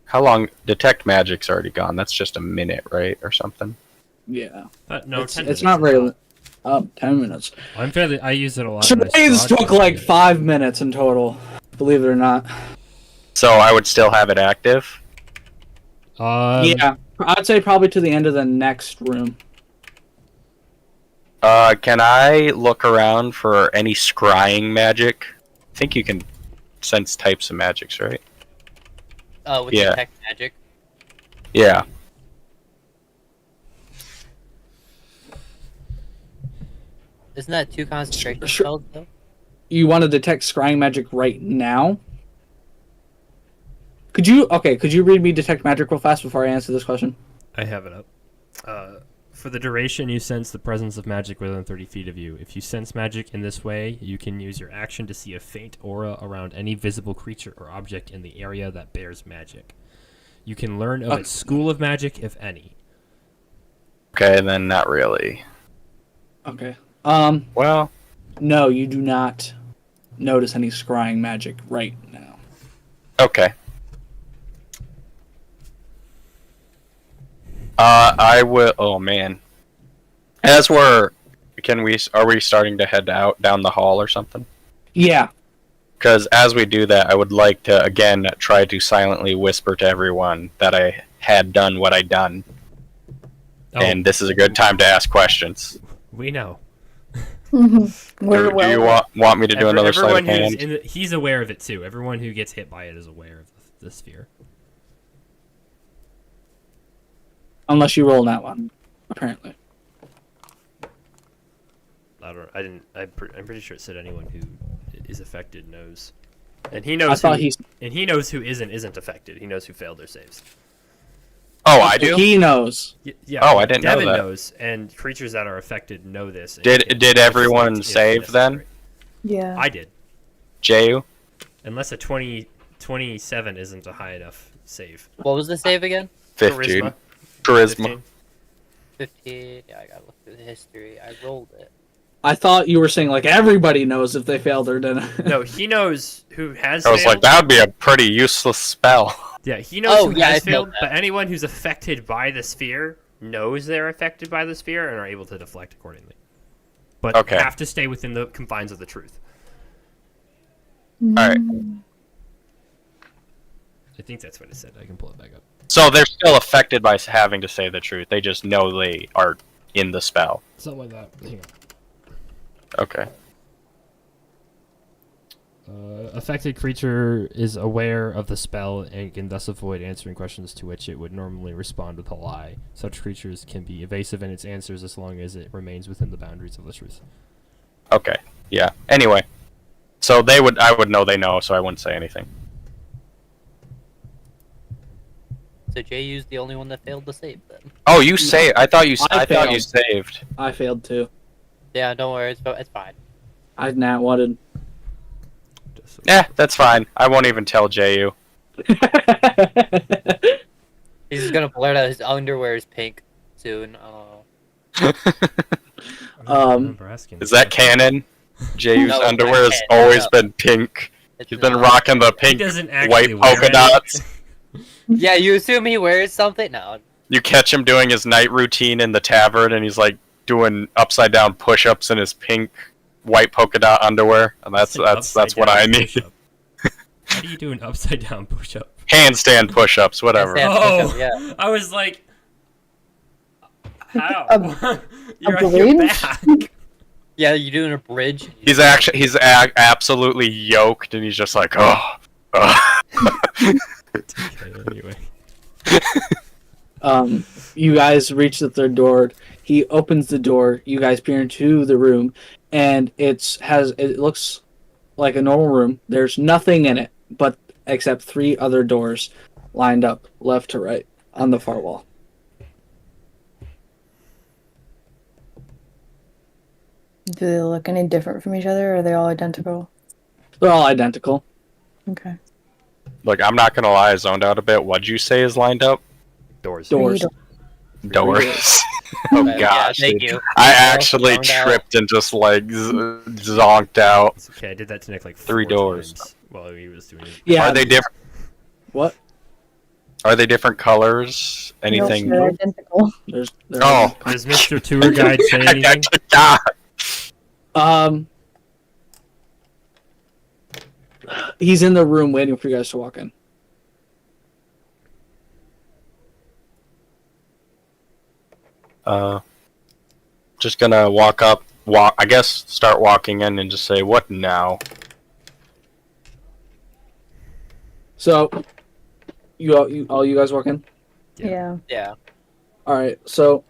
how long. Detect Magic's already gone. That's just a minute, right, or something. Yeah. No, It's 10 minutes not is very. 10 minutes. I use it a lot. when I Charades squad took games. like 5 minutes in total. Believe it or not. So I would still have it active. Yeah. I'd say probably to the end of the next room. Can I look around for any scrying magic? I think you can sense types of magics, right? With Yeah. detect magic. Yeah. Isn't that 2 concentration Sure. spells though? You want to detect scrying magic right now? Could you read me detect magic real fast before I answer this question? I have it up. For the duration, you sense the presence of magic within 30 feet of you. If you sense magic in this way, you can use your action to see a faint aura around any visible creature or object in the area that bears magic. You can learn of its school of magic, if any. Okay, then not really. Okay. Well, No, you do not notice any scrying magic right now. okay. I will. Oh man. As we're, are we starting to head out down the hall or something? Yeah. Because as we do that, I would like to again try to silently whisper to everyone that I had done what I done, Oh, and this is a good time to ask questions. we know. We're Do you want me to do another sleight of Everyone who's hand? he's aware of it too. Everyone who gets hit by it is aware of the sphere. Unless you roll that one, apparently. I didn't. I'm pretty sure it said anyone who is affected knows, and he I knows. thought who, he's. and he knows who isn't affected. He knows who failed their saves. Oh, I do. He knows. Yeah. Oh, I didn't know Devin that. knows, and creatures that are affected know this. and Did can everyone deflect if save then? necessary. Yeah. I did, Jayu? unless a 27 isn't a high enough save. What was the save again? 15. Charisma. Charisma. 15. Yeah, I gotta look through the history. I rolled it. I thought you were saying like everybody knows if they failed or didn't. No, he knows who has I was failed. like, that would be a pretty useless spell. Yeah, he knows Oh, who yeah, has I failed failed, that. but anyone who's affected by the sphere knows they're affected by the sphere and are able to deflect accordingly. But Okay. have to stay within the confines of the truth. Alright. I think that's what it said. I can pull it back up. So they're still affected by having to say the truth. They just know they are in the spell. Something like that. Hang on. Okay. Affected creature is aware of the spell and can thus avoid answering questions to which it would normally respond with a lie. Such creatures can be evasive in its answers as long as it remains within the boundaries of the truth. Okay. Yeah. Anyway. So I would know they know, so I wouldn't say anything. So Jayu's the only one that failed the save then. Oh, you saved. I thought you I saved. I failed too. Yeah, don't worry, it's fine. I nat wanted. Just so- Yeah, that's fine. I won't even tell Jayu. He's just gonna blurt out his underwear is pink soon. Oh. I don't remember asking. Is that canon? Jayu's No, underwear has not always canon. been pink. It's He's been not. rocking the He pink, doesn't actually white wear polka it. dots. Yeah, you assume he wears something? No. You catch him doing his night routine in the tavern, and he's like doing upside down push-ups in his pink, white polka dot underwear, and that's An what upside I down need. push-up. How do you do an upside down push up? Handstand push-ups, whatever. Handstand. Oh, Yeah. I was like, how? A You're on your bridge? back. Yeah, you're doing a bridge. He's absolutely yoked, and he's just like, oh. Okay, anyway. You guys reach the third door. He opens the door. You guys peer into the room, and it looks like a normal room. There's nothing in it, but except 3 other doors lined up left to right on the far wall. Do they look any different from each other, or are they all identical? They're all identical. Okay. Look, I'm not gonna lie, I zoned out a bit. What'd you say is lined up? Doors. Doors. Doors. Oh Yeah, gosh, thank dude. you. I Yeah, actually zoned out. tripped and just like zonked out. It's okay, I did that to Nick like 3 4 doors. times while he was doing it. Yeah. Are they different? What? Are they different colors? Anything? Nope, they're identical. They're Oh. Does Mr. Tour Guide say anything? God. He's in the room waiting for you guys to walk in. Just gonna I guess start walking in and just say, what now? So, you guys walk in. Yeah. Yeah. Yeah. All right. So,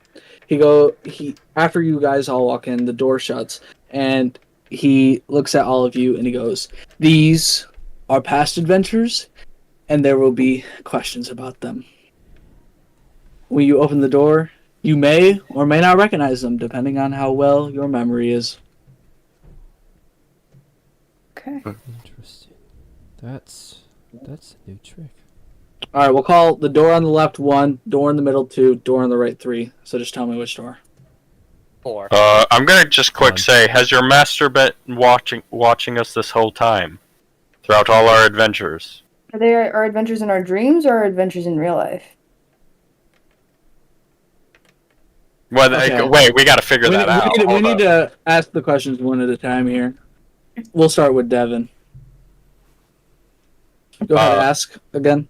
after you guys all walk in, the door shuts, and he looks at all of you and he goes, "These are past adventures, and there will be questions about them. When you open the door, you may or may not recognize them, depending on how well your memory is." Okay. Interesting. That's a new trick. All right. We'll call the door on the left 1, door in the middle 2, door on the right 3. So just tell me which door. 4. I'm gonna just quick Fine. say, has your master been watching us this whole time? Throughout all our adventures? Are they our adventures in our dreams or our adventures in real life? Well, Okay. wait, we gotta figure that out. We Hold need up. to ask the questions one at a time here. We'll start with Devin. Go ahead, ask again.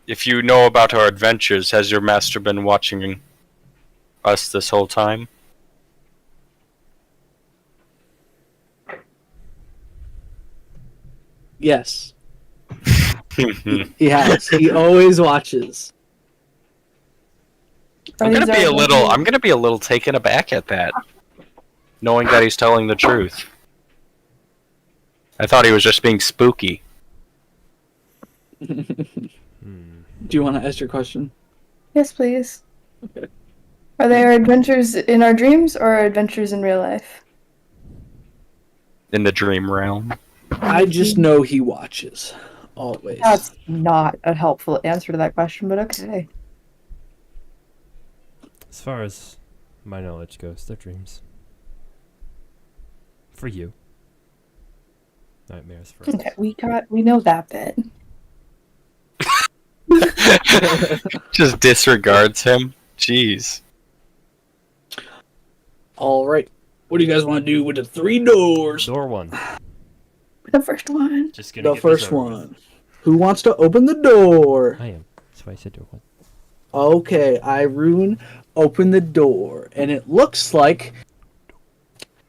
If you know about our adventures, has your master been watching us this whole time? Yes, he has. He always watches. Are I'm these gonna be our I'm gonna be a little taken aback at that, knowing that he's telling the truth. I thought he was just being spooky. Do you want to ask your question? Yes, please. Okay. Are they our adventures in our dreams or our adventures in real life? In the dream realm. I just know he watches. Always. That's not a helpful answer to that question, but okay. As far as my knowledge goes, they're dreams. For you. Nightmares for us. Okay, we know that bit. Just disregards him. Jeez. All right. What do you guys want to do with the 3 doors? Door 1. The first one. Just gonna The get this first over with. one. Who wants to open the door? I am. That's why I said door 1. Okay, Irune, open the door. And it looks like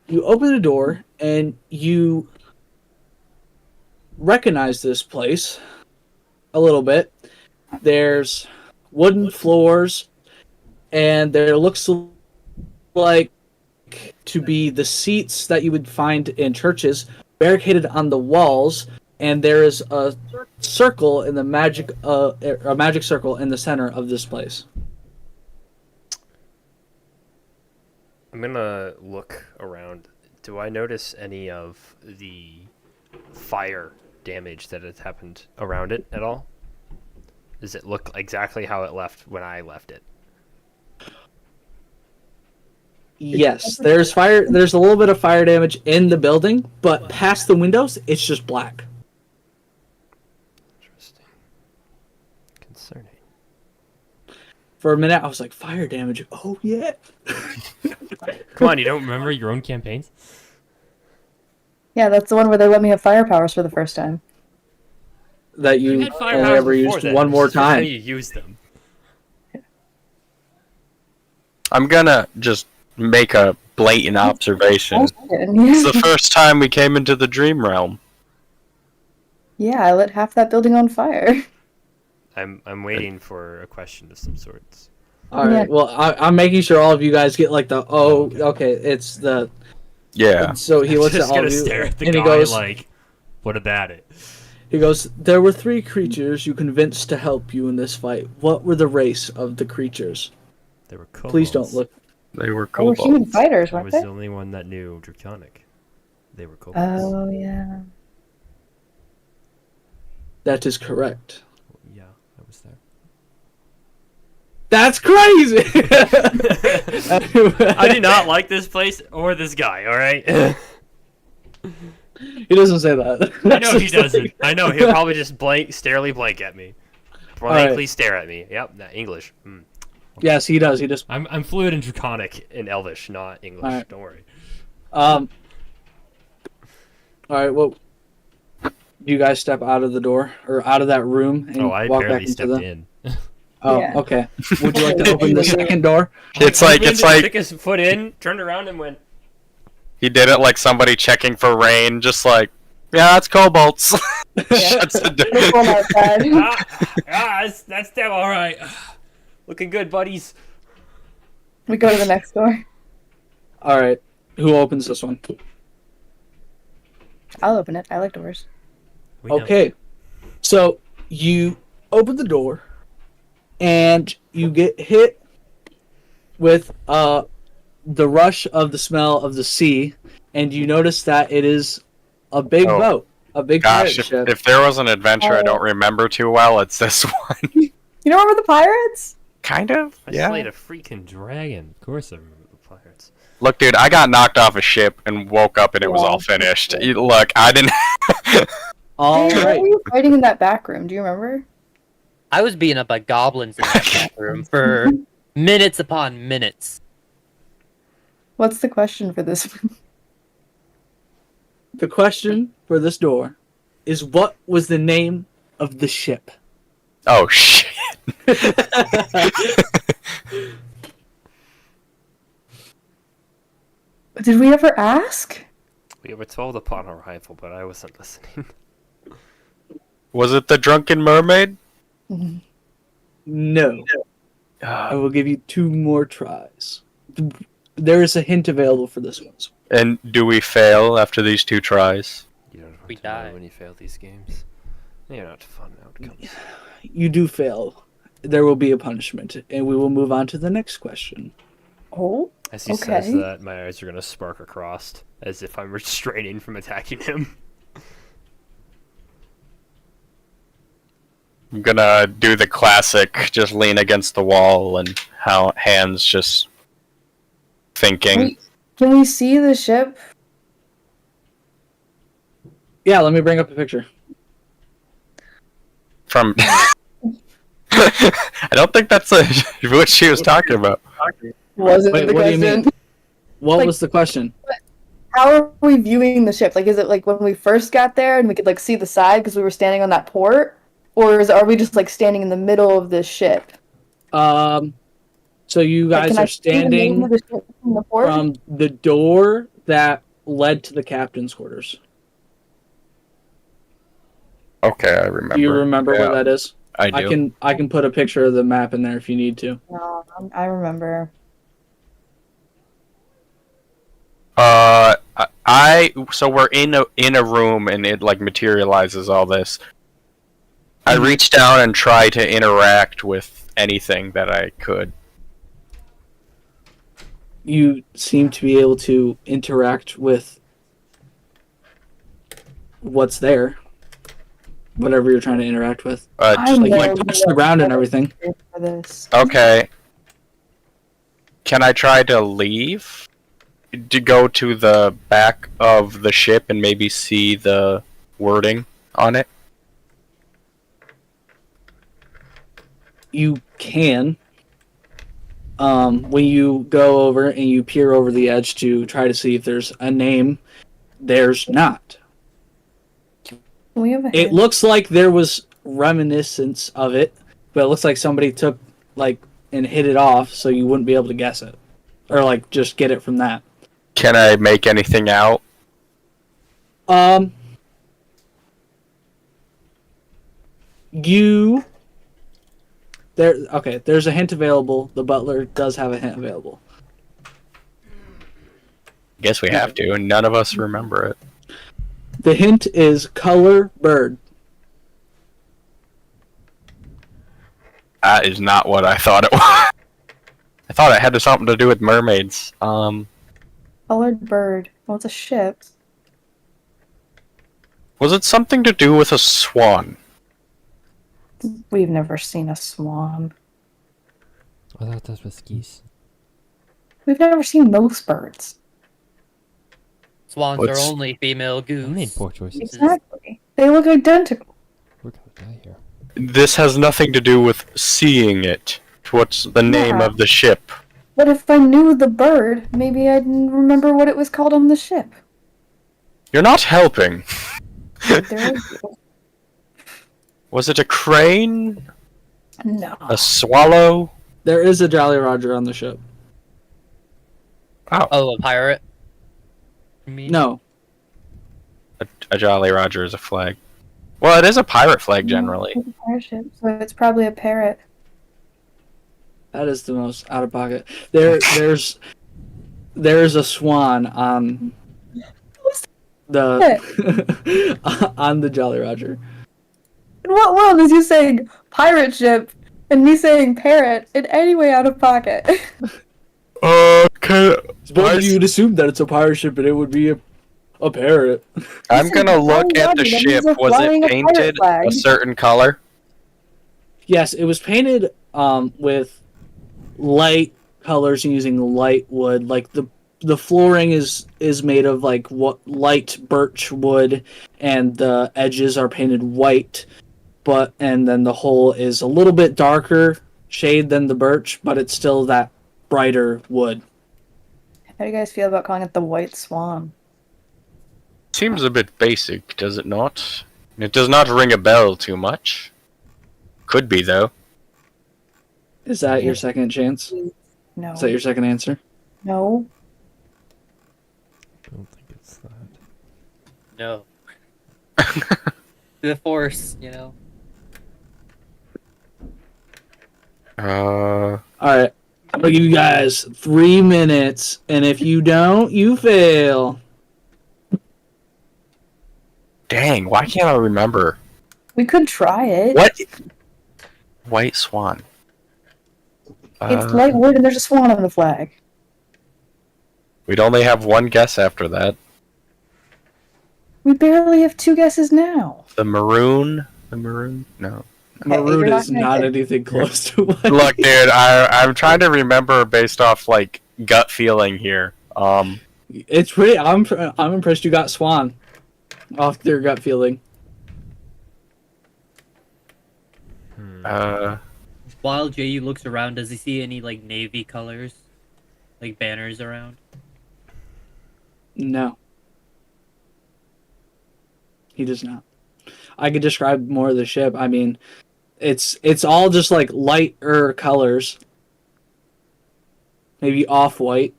you open the door and you recognize this place a little bit. There's wooden floors, and there looks like to be the seats that you would find in churches barricaded on the walls, and there is a circle in the a magic circle in the center of this place. I'm gonna look around. Do I notice any of the fire damage that has happened around it at all? Does it look exactly how it left when I left it? Yes, there's fire. There's a little bit of fire damage in the building, but past the windows, it's just black. Interesting. Concerning. For a minute, I was like, fire damage. Oh yeah. Come on, you don't remember your own campaigns? Yeah, that's the one where they let me have fire powers for the first time. That you had fire only powers ever before used then. one more It's just how time. you use them. I'm gonna just make a blatant observation. Yeah, It's the first time we came into the dream realm. I lit half that building on fire. I'm waiting for a question of some sorts. All right. Yeah. Well, I'm making sure all of you guys get like the okay. It's the Yeah. so he looks Just at all gonna of you stare at the and guy he goes. like, what about it? He goes. There were 3 creatures you convinced to help you in this fight. What were the race of the creatures? They were kobolds. Please don't look. They were They were kobolds. human fighters, I weren't was they? the only one that knew Draconic. They were kobolds. Oh yeah. That is correct. Yeah, I was there. That's crazy. I do not like this place or this guy. All right. He doesn't say that. I know he doesn't. I know he'll probably just starely blank at me. Blankly stare at me. Yep, English. Yes, he does. He just. I'm fluent in Draconic and Elvish, not English. Alright. Don't worry. All right. Well, you guys step out of the door or out of that room and Oh, I walk back barely into stepped the. in. Oh, Yeah. okay. Would you like to open the second door? It's I like went it's in, like took his foot in, turned around, and went. he did it like somebody checking for rain, just like, yeah, it's kobolds. Shuts the door. Look on outside. That's them. All right. Looking good, buddies. We go to the next door. All right. Who opens this one? I'll open it. I like doors. We know. Okay. So you open the door, and you get hit with the rush of the smell of the sea, and you notice that it is a big Oh. boat, a big Gosh, pirate ship. if there was an adventure I Oh. don't remember too well, it's this one. You don't remember the pirates? Kind of. I Yeah. slayed a freaking dragon. Of course I remember the pirates. Look, dude, I got knocked off a ship and woke up and it was all finished. Look, I didn't. All Hey, right. what were you fighting in that back room? Do you remember? I was beating up by goblins in that bathroom for minutes upon minutes. What's the question for this one? The question for this door is, what was the name of the ship? Oh shit. Did we ever ask? We were told upon arrival, but I wasn't listening. Was it the Drunken Mermaid? No. I Uh, will give you 2 more tries. There is a hint available for this one. and do we fail after these 2 tries? You don't want We to know die. when you fail these games. They're not fun outcomes. You do fail. There will be a punishment, and we will move on to the next question. Oh, As he says Okay. that, my eyes are gonna spark across, as if I'm restraining from attacking him. I'm gonna do the classic, just lean against the wall and how hands just thinking. Wait. Can we see the ship? Yeah, let me bring up a picture. From I don't think that's what she was talking about. Wasn't Wait, the what do you question. mean? What Like- was the question? How are we viewing the ship? Like, is it like when we first got there and we could like see the side because we were standing on that port, or are we just like standing in the middle of the ship? So you Like, guys can I are see the name standing of the ship from the port? from the door that led to the captain's quarters. Okay, I remember. Do you remember Yeah, what that is? I do. I can put a picture of the map in there if you need to. No, I remember. So we're in a room and it like materializes all this. I Mm-hmm. reached down and tried to interact with anything that I could. You seem to be able to interact with what's there. Whatever you're trying to interact with. I'm Like, very touch the ground and everything. for this. Okay. Can I try to leave? To go to the back of the ship and maybe see the wording on it? You can. When you go over and you peer over the edge to try to see if there's a name, there's not. We have a It hint. looks like there was reminiscence of it, but it looks like somebody took like and hit it off, so you wouldn't be able to guess it, or like just get it from that. Can I make anything out? You there? Okay, there's a hint available. The butler does have a hint available. Guess we have to, and none of us remember it. The hint is color bird. That is not what I thought it was. I thought it had something to do with mermaids. Colored bird. Well, it's a ship. Was it something to do with a swan? We've never seen a swan. I thought that was geese. We've never seen most birds. Swans What's- are only female I goose. made poor choices. Exactly. They look identical. We're gonna die here. This has nothing to do with seeing it. What's the name Yeah. of the ship? But if I knew the bird, maybe I'd remember what it was called on the ship. You're not helping. There Was it a crane? no. A swallow? There is a Jolly Roger on the ship. Oh, a pirate? You mean? No, A Jolly Roger is a flag. Well, it is a pirate flag generally. It's a pirate ship, so it's probably a parrot. that is the most out of pocket. There's a swan on the on the Jolly Roger. In what world is you saying pirate ship and me saying parrot in any way out of pocket? But you'd assume that it's a pirate ship and it would be a parrot. I'm gonna look Jolly at the Roger, that ship. means they're Was flying it a pirate painted flag. a certain color? Yes, it was painted with light colors and using light wood. Like the flooring is made of like what light birch wood, and the edges are painted white. And then the hull is a little bit darker shade than the birch, but it's still that brighter wood. How do you guys feel about calling it the White Swan? Seems a bit basic, does it not? It does not ring a bell too much. Could be though. Is that your second chance? No. Is that your second answer? No. I don't think it's that. No. The Force, you know. All right, I'm gonna give you guys 3 minutes, and if you don't, you fail. Dang, why can't I remember? We could try it. What? White Swan. It's light wood and there's a swan on the flag. We'd only have one guess after that. We barely have 2 guesses now. The maroon? The maroon? No. Maroon you're not is gonna not get- anything close to what. Look, dude, I'm trying to remember based off like gut feeling here. It's pretty. I'm impressed you got Swan off your gut feeling. While JU looks around, does he see any like navy colors, like banners around? No, he does not. I could describe more of the ship. I mean, it's all just like lighter colors, maybe off white.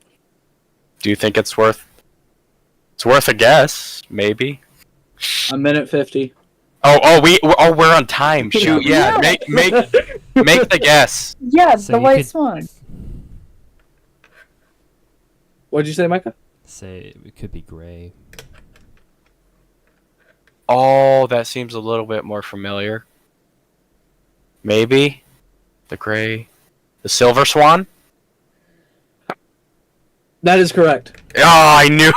Do you think it's worth? It's worth a guess, maybe. A minute 50. We're on time. Shoot, yeah. Make the guess. Yeah, So the you White could- Swan. What'd you say, Micah? Say it could be gray. Oh, that seems a little bit more familiar. Maybe the gray, the silver swan. That is correct. Oh, I knew.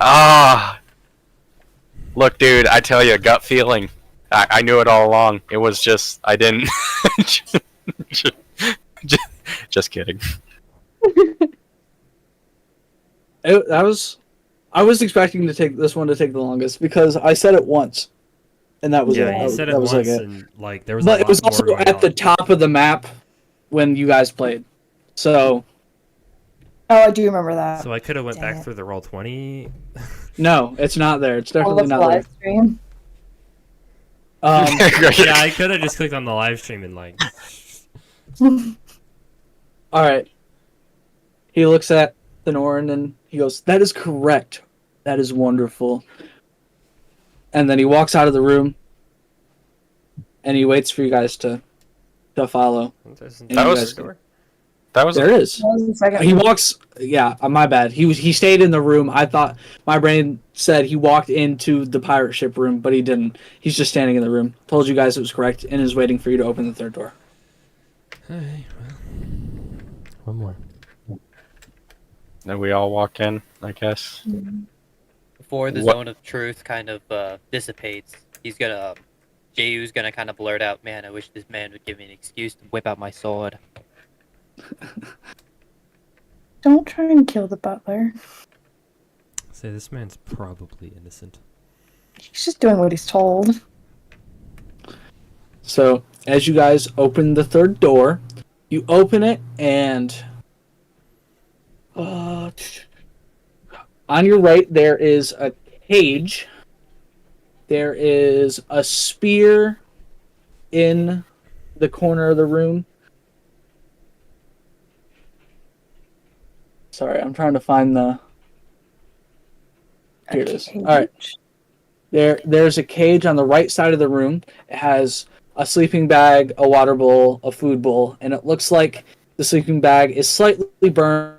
Ah. Look, dude, I tell you, gut feeling. I knew it all along. It was just I didn't. just kidding. I was expecting to take this one to take the longest because I said it once, and that was it. Yeah, he said it that was once, like it. and like there was. But a it was lot more also going at the on. top of the map when you guys played. So Oh, I do remember that. So I could have went Dang back it. through the roll 20. no, it's not there. It's I'll definitely look not there. live stream. Yeah, I could have just clicked on the live stream and like. All right. He looks at the Norn and he goes, "That is correct. That is wonderful." And then he walks out of the room, and he waits for you guys to follow. That you was- guys- That was There is. That was the second He one. walks. Yeah, my bad. He stayed in the room. I thought my brain said he walked into the pirate ship room, but he didn't. He's just standing in the room. Told you guys it was correct, and is waiting for you to open the third door. Hey, well, One more. Then we all walk in, I guess. Before the What- zone of truth kind of dissipates, Jeyu's gonna kind of blurt out, "Man, I wish this man would give me an excuse to whip out my sword." Don't try and kill the butler. Say this man's probably innocent. He's just doing what he's told. So, as you guys open the third door, you open it, and on your right there is a cage. There is a spear in the corner of the room. Sorry, I'm trying to find the. Here it is. All right. There's a cage on the right side of the room. It has a sleeping bag, a water bowl, a food bowl, and it looks like the sleeping bag is slightly burned.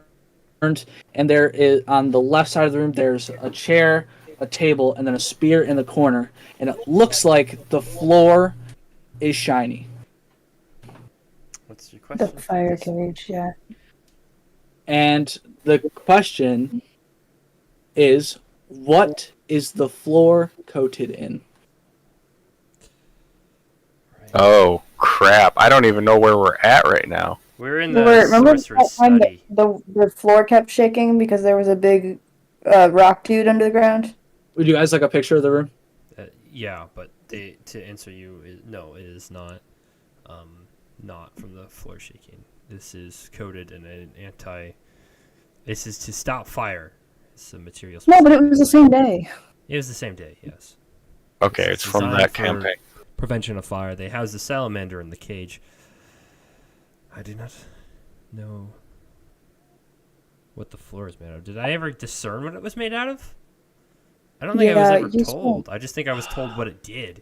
And there is on the left side of the room there's a chair, a table, and then a spear in the corner. And it looks like the floor is shiny. What's your The question? fire cage, yeah. And the question is, what is the floor coated in? Oh crap! I don't even know where we're at right now. We're in the Remember that sorcerer's time study. the floor kept shaking because there was a big rock dude under the ground? Would you guys like a picture of the room? Yeah, but to answer you, no, it is not. Not from the floor shaking. This is coated in an anti. This is to stop fire. It's a material. No, but it was the same day. It was the same day. Yes. Okay, This it's is from designed that for campaign. Prevention of fire. They house the salamander in the cage. I do not know what the floor is made out of. Did I ever discern what it was made out of? I don't think I was Yeah, ever you told. I just think I was told what it did.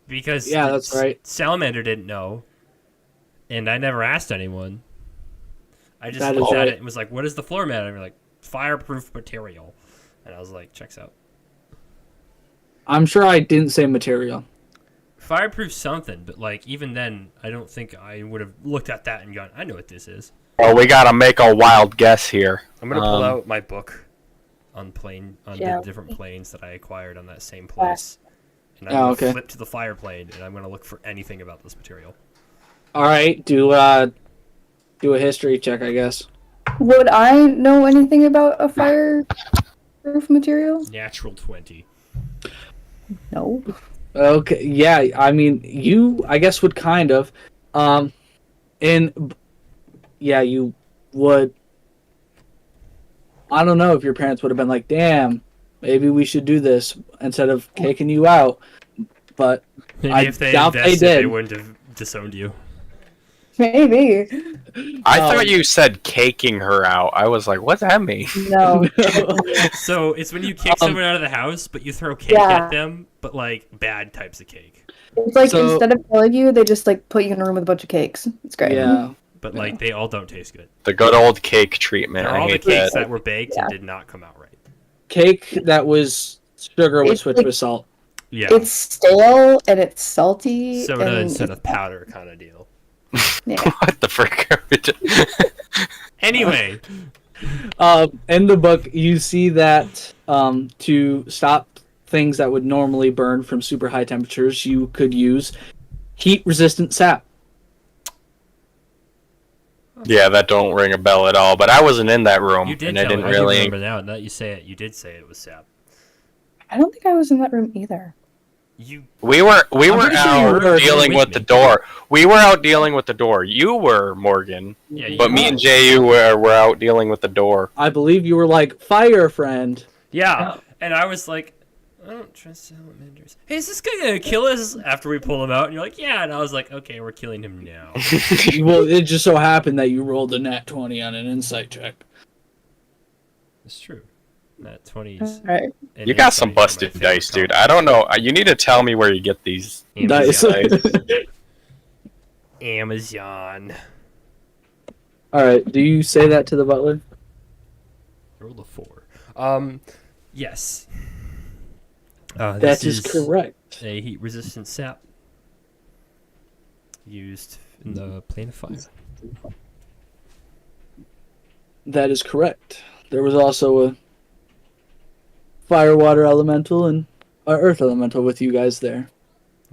Because Yeah, that's right. Salamander didn't know, and I never asked anyone. I just That is looked at right. it and was like, "What is the floor made out of?" And they're like, "Fireproof material," and I was like, "Checks out." I'm sure I didn't say material. Fireproof something, but like even then, I don't think I would have looked at that and gone, "I know what this is." Well, we gotta make a wild guess here. I'm gonna pull Um, out my book on Yeah. the different planes that I acquired on that same place, and I'm Oh, gonna okay. flip to the fire plane, and I'm gonna look for anything about this material. All right, do a history check, I guess. Would I know anything about a fireproof material? Natural 20. No. Okay, yeah, I mean, you, I guess, would kind of, yeah, you would. I don't know if your parents would have been like, "Damn, maybe we should do this," instead of kicking you out. But Maybe I if they doubt they invested, they did. wouldn't have disowned you. Maybe. I Um, thought you said caking her out. I was like, what's that mean? No. So it's when you kick someone out of the house, but you throw cake Yeah. at them, but like bad types of cake. It's like So- instead of killing you, they just like put you in a room with a bunch of cakes. It's great. yeah, But like they all don't taste good. The good old cake treatment. They're I all the hate cakes that. that were baked Yeah. and did not come out right. cake that was sugar was It's switched like- with salt. Yeah. It's stale and it's salty. Soda and instead of powder kind of deal. yeah. What the frick? Anyway, In the book, you see that to stop things that would normally burn from super high temperatures, you could use heat-resistant sap. Yeah, that don't ring a bell at all. But I wasn't in that room, you did and I tell didn't me. I do really. remember now that you say it. You did say it was sap. I don't think I was in that room either. You We were I'm were pretty sure you out were dealing with with me. the door. We were out dealing with the door. You were, Morgan, yeah. You but me were. and Ju were out dealing with the door. I believe you were like, "Fire, friend." Yeah, and I was like, I don't trust salamanders. Hey, is this guy gonna kill us after we pull him out? And you're like, yeah. And I was like, okay, we're killing him now. Well, it just so happened that you rolled a nat 20 on an insight check. It's true. That 20s. Right. You got some busted dice, dude. I don't know. You need to tell me where you get these. Dice. Amazon. All right. Do you say that to the butler? Roll a 4. Yes. That This is correct. A heat-resistant sap used in the plane of fire. That is correct. There was also a fire, water elemental, and an earth elemental with you guys there.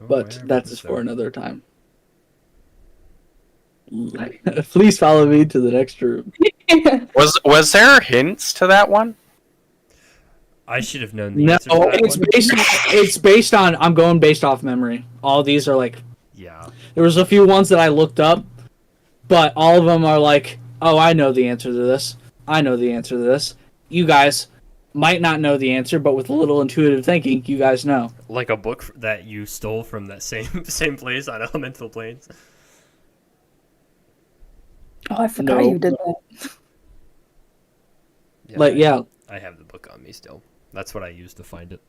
Oh, But I that wrote is this for down. another time. Please follow me to the next room. Was there hints to that one? I should have known the No, answer to that it's one. it's based on. I'm going based off memory. All these are like. Yeah. There was a few ones that I looked up, but all of them are like, oh, I know the answer to this. I know the answer to this. You guys might not know the answer, but with a little intuitive thinking, you guys know. Like a book that you stole from that same place on Elemental Planes. Oh, I forgot No. you did that. Yeah, Like, I- yeah, I have the book on me still. That's what I used to find it.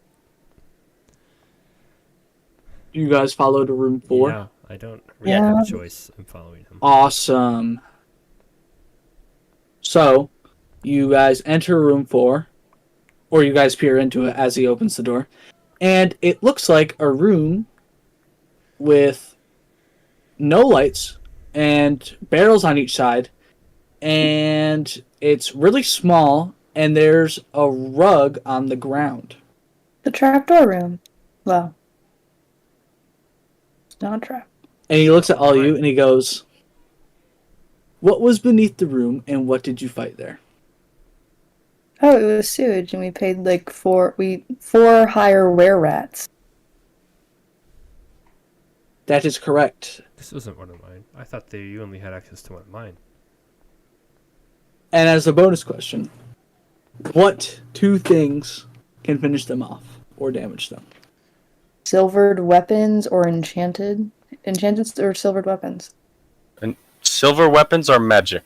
you guys follow to room 4. Yeah, I don't really have Yeah. a choice. I'm following him. Awesome. So, you guys enter room 4, or you guys peer into it as he opens the door, and it looks like a room with no lights and barrels on each side, and it's really small, and there's a rug on the ground. The trapdoor room. Well, it's not a trap. And he looks at all you and he goes, "What was beneath the room, and what did you fight there?" Oh, it was sewage, and we paid like four higher were rats. That is correct. This wasn't one of mine. I thought that you only had access to one of mine. And as a bonus question, what 2 things can finish them off or damage them? Silvered weapons or enchanted or silvered weapons. Silver weapons are magic.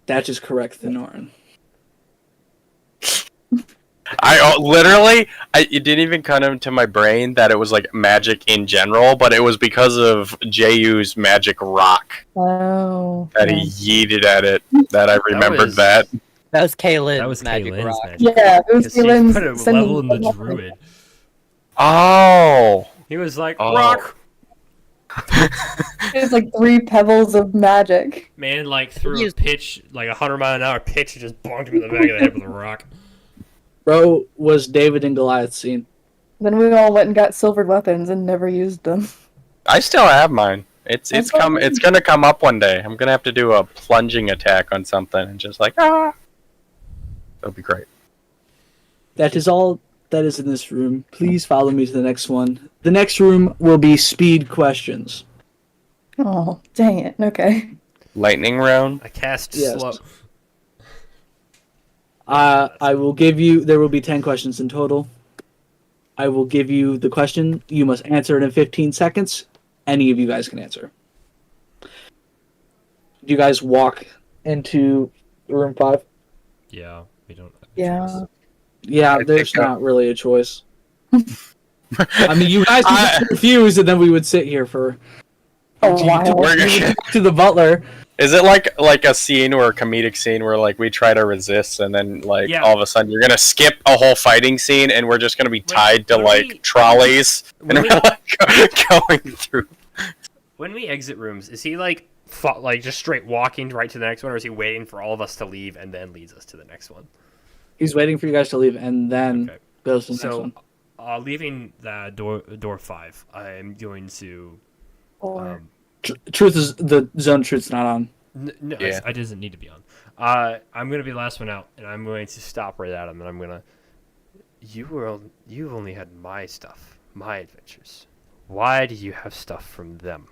That is correct, Thenorin. It didn't even come into my brain that it was like magic in general, but it was because of Jeyu's magic rock Oh. that he yeeted at it that I remembered was- that. That was Kaylin. That was Magic Kaylin's Rock. magic. Yeah, it was Because he Kalen's put a sending level in the stuff. druid. Oh. He was like, Oh. rock! It's like 3 pebbles of magic. Man, like, threw He a used- pitch, like a 100-mile-an-hour pitch, and just bonked him in the back of the head with a rock. Bro was David and Goliath scene. Then we all went and got silvered weapons and never used them. I still have mine. It's That's it's gonna come up one day. I'm gonna have to do a plunging attack on something and just like That'll be great. That is all that is in this room. Please follow me to the next one. The next room will be speed questions. Oh, dang it. Okay. Lightning round. I cast Yes. slow. I will give you, there will be 10 questions in total. I will give you the question. You must answer it in 15 seconds. Any of you guys can answer. Do you guys walk into room 5? Yeah, we don't have a Yeah. choice. Yeah, I there's think, not really a choice. I mean, you guys would get confused, and then we would sit here for A you while. We're would gonna- talk to the butler. Is it like a scene or a comedic scene where like we try to resist and then like Yeah. all of a sudden you're gonna skip a whole fighting scene and we're just gonna be tied to when like we- trolleys and when we- we're like going through. When we exit rooms, is he like just straight walking right to the next one, or is he waiting for all of us to leave and then leads us to the next one? He's waiting for you guys to leave, and then Okay. goes to the next So, one. leaving the door 5, I'm going to. Or Truth is, the zone of truth's not on. No, Yeah. I doesn't need to be on. I'm gonna be the last one out, and I'm going to stop right at him, and I'm gonna. You've only had my stuff, my adventures. Why do you have stuff from them?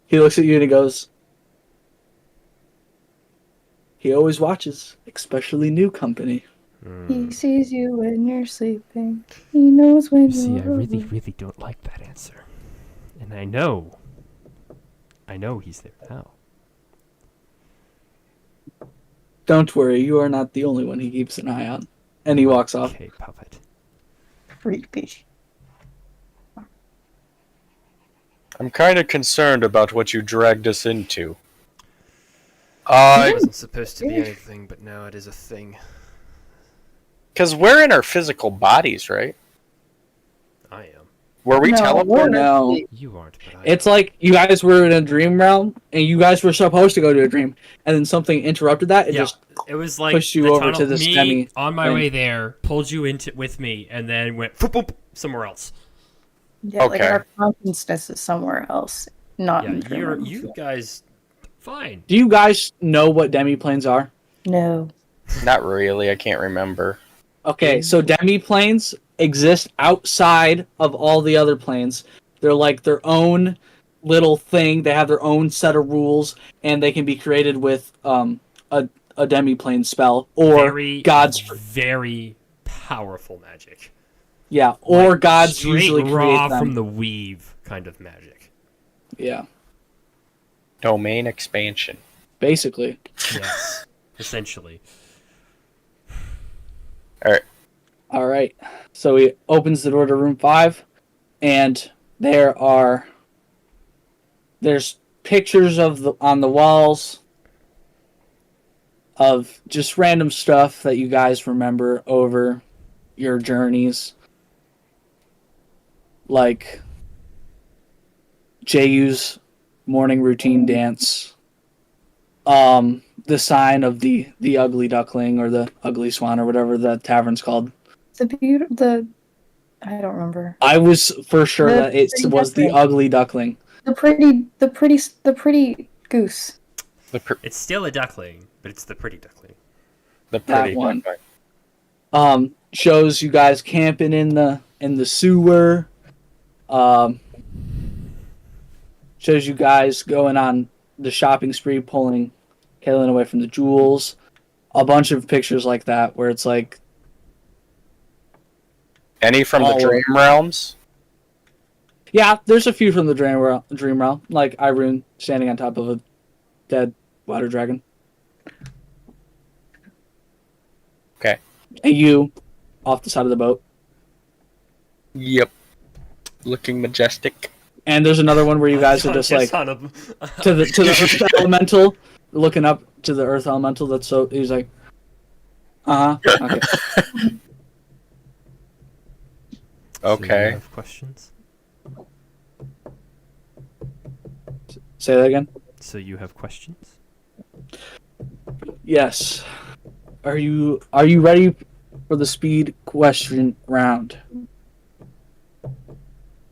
He looks at you and he goes, he always watches, especially new company. he sees you when you're sleeping. He knows when See, you're I really, awake. really don't like that answer, and I know he's there now. Don't worry, you are not the only one he keeps an eye on. And he walks off. Okay, puppet. Creepy. I'm kind of concerned about what you dragged us into. It wasn't supposed to be anything, but now it is a thing. Because we're in our physical bodies, right? I am. Were we No, teleported? No. You aren't, but I. It's like you guys were in a dream realm, and you guys were supposed to go to a dream, and then something interrupted that. It Yeah. just It was like pushed you the over tunnel, to this me demi on my thing. way there, pulled you into with me, and then went boop, boop, somewhere else. Yeah, like Okay. our consciousness is somewhere else, not Yeah, in the room. you guys, fine. Do you guys know what demiplanes are? No. Not really. I can't remember. Okay, so demiplanes exist outside of all the other planes. They're like their own little thing. They have their own set of rules, and they can be created with a demiplane spell or Very, God's very powerful magic. or Like, gods straight usually raw create them. from the weave kind of magic. Yeah, Domain expansion. basically. Yes, essentially. All right. So he opens the door to room 5, and there's pictures on the walls of just random stuff that you guys remember over your journeys, like Jeyu's morning routine dance, the sign of the ugly duckling or the ugly swan or whatever the tavern's called. I don't remember. I was for sure The that it pretty was the duckling. ugly duckling. The pretty goose. It's still a duckling, but it's the pretty duckling. The That pretty one. duckling. Shows you guys camping in the sewer. Shows you guys going on the shopping spree, pulling Kaylin away from the jewels. A bunch of pictures like that where it's like, Any from the All Dream Realms? yeah, there's a few from the dream realm, like Irene standing on top of a dead water dragon. Okay. And you off the side of the boat. Yep. Looking majestic. And there's another one where you guys are just like on a, to the earth elemental, looking up to the earth elemental. That's so he's like, okay. So you Okay. have questions? Say that again. So you have questions? Yes. Are you ready for the speed question round?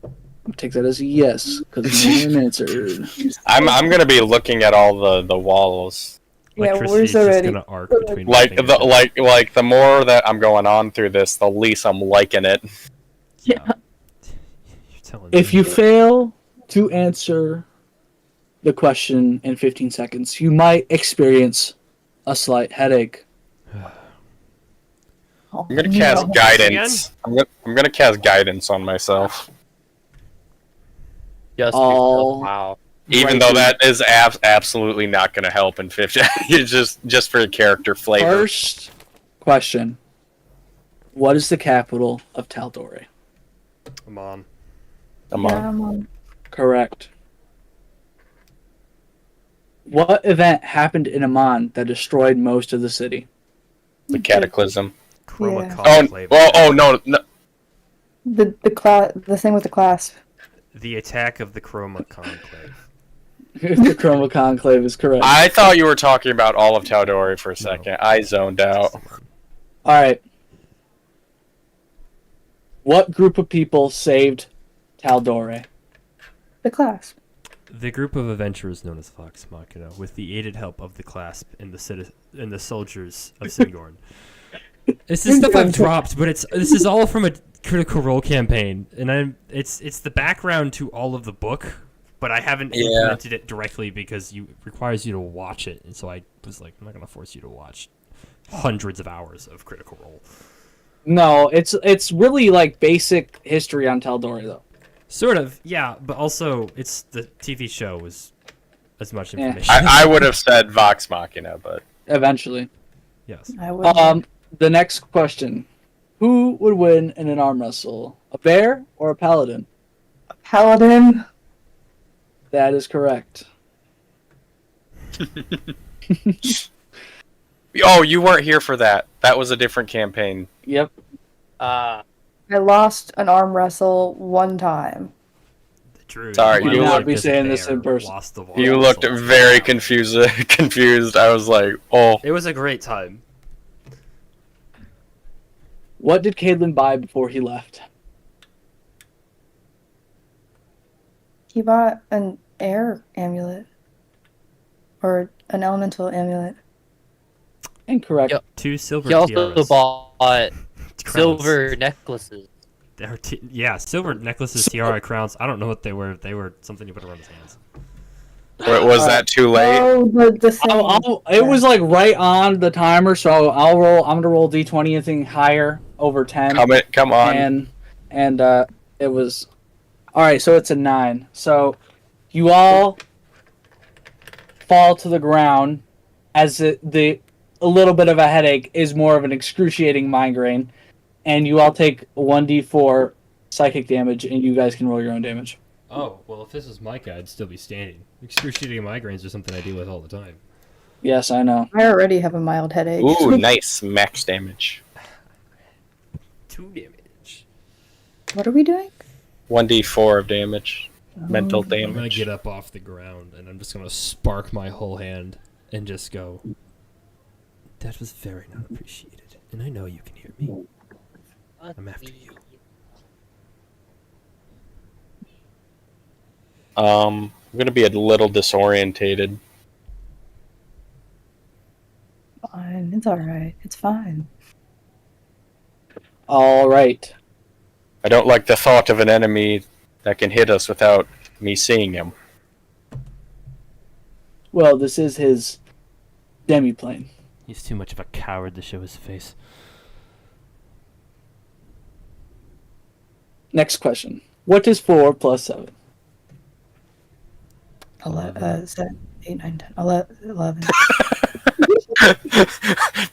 I'll take that as a yes because no one answered. I'm gonna be looking at all the walls. Yeah, Electricity we're is so just ready. gonna arc between my Like fingers. like the more that I'm going on through this, the least I'm liking it. You're telling me. If you fail to answer the question in 15 seconds, you might experience a slight headache. I'm gonna cast guidance. I'm gonna cast guidance on myself. Just All- wow. Even Right, though dude. that is absolutely not gonna help in 50. It's just for character flavor. First question. What is the capital of Tal'Dorei? Come on. Come on. Yeah, I'm on. Correct. What event happened in Amon that destroyed most of the city? The cataclysm. Chroma Yeah. conclave. Oh no, no. The thing with the clasp. The attack of the Chroma conclave. The Chroma Conclave is correct. I thought you were talking about all of Tal'Dorei for a second. I zoned out. All right. What group of people saved Tal'Dorei? The clasp. The group of adventurers known as Vox Machina, with the aided help of the Clasp and the soldiers of Singorn. This is stuff I've dropped, but this is all from a Critical Role campaign, and it's the background to all of the book, but I haven't implemented it directly because it requires you to watch it, and so I was like, I'm not gonna force you to watch hundreds of hours of Critical Role. No, it's really like basic history on Tal'Dorei though. Sort of, yeah, but also it's the TV show was as much Yeah. information. I would have said Vox Machina, but Eventually. Yes. I would. The next question. Who would win in an arm wrestle? A bear or a paladin? Paladin. That is correct. oh, you weren't here for that. That was a different campaign. Yep. I lost an arm wrestle one time. Drew, Sorry, you you would not looked be as a saying this in bear, person. lost the ball. You looked very confused. Confused. I was like, oh. It was a great time. What did Caetlyn buy before he left? He bought an air amulet. Or an elemental amulet. Incorrect. Yep. 2 silver He also tiaras. bought Crowns. silver necklaces. They were yeah, silver necklaces, tiara, crowns. I don't know what they were. They were something you put around his hands. Was that too late? Oh, the same. It was like right on the timer, so I'll roll. I'm gonna roll d20. Anything higher over 10. Come on. And it was all right. So it's a 9. So you all fall to the ground as a little bit of a headache is more of an excruciating migraine, and you all take 1d4 psychic damage, and you guys can roll your own damage. Oh, well, if this was Micah, I'd still be standing. Excruciating migraines are something I deal with all the time. Yes, I know. I already have a mild headache. Ooh, nice. Max damage. 2 damage. What are we doing? 1d4 of damage. Mental I'm gonna damage. get up off the ground, and I'm just gonna spark my whole hand and just go, That was very not appreciated, and I know you can hear me. I'm after you. I'm gonna be a little disorientated. Fine. It's alright. It's fine. All right. I don't like the thought of an enemy that can hit us without me seeing him. Well, this is his demiplane. He's too much of a coward to show his face. Next question. What is 4 plus 7? 7, 8, 9, 10, 11.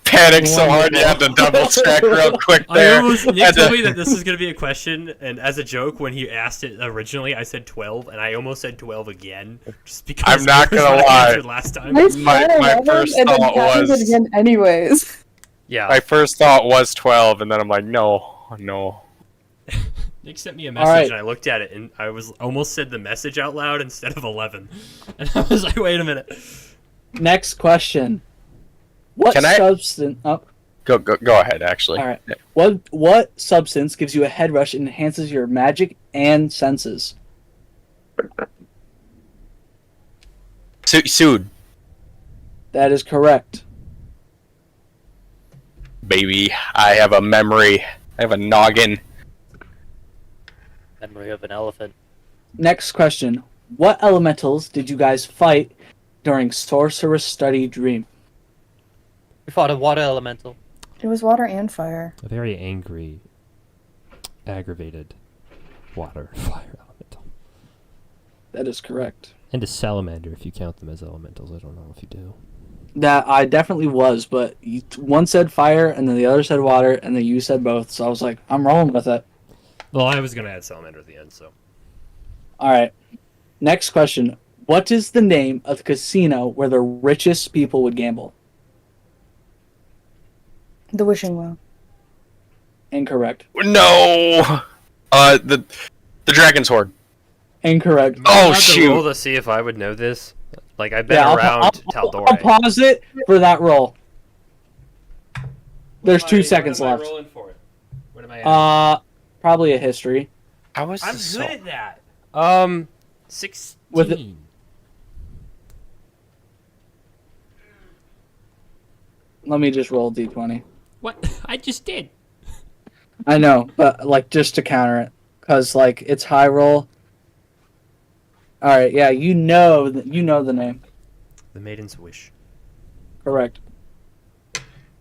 Panicked so hard you had to double check real quick there. Nick Had told to- me that this is going to be a question, and as a joke, when he asked it originally, I said 12, and I almost said 12 again, just because I'm not it was gonna what I lie. answered last time. I My- said my 11, first and then thought counted was- it again anyways. Yeah. My first thought was 12, and then I'm like, no. Nick sent me a All message, right. and I looked at it, and I was almost said the message out loud instead of 11. And I was like, wait a minute. Next question. What Can I- substance? Oh, Go ahead, actually. all right. What substance gives you a head rush and enhances your magic and senses? Sued, That is correct. baby. I have a memory. I have a noggin. Memory of an elephant. Next question. What elementals did you guys fight during Sorceress Study Dream? We fought a water elemental. It was water and fire. a very angry, aggravated water fire elemental. That is correct. And a salamander, if you count them as elementals. I don't know if you do. That I definitely was, but one said fire, and then the other said water, and then you said both. So I was like, I'm rolling with it. Well, I was going to add Salamander at the end, so. All right. Next question. What is the name of the casino where the richest people would gamble? The wishing well. Incorrect. No. The Dragon's Horde. Incorrect. Oh, I had to shoot. roll to see if I would know this. Like, I've been Yeah, around I'll Tal'Dorei. pause it for that roll. There's 2 seconds What am I left. rolling for it? What am I at? Probably a history. I was I'm so- good at that. 16. With it- Let me just roll d20. What? I just did. I know, but like just to counter it, cause like it's high roll. All right, yeah, you know the name. The Maiden's Wish. Correct.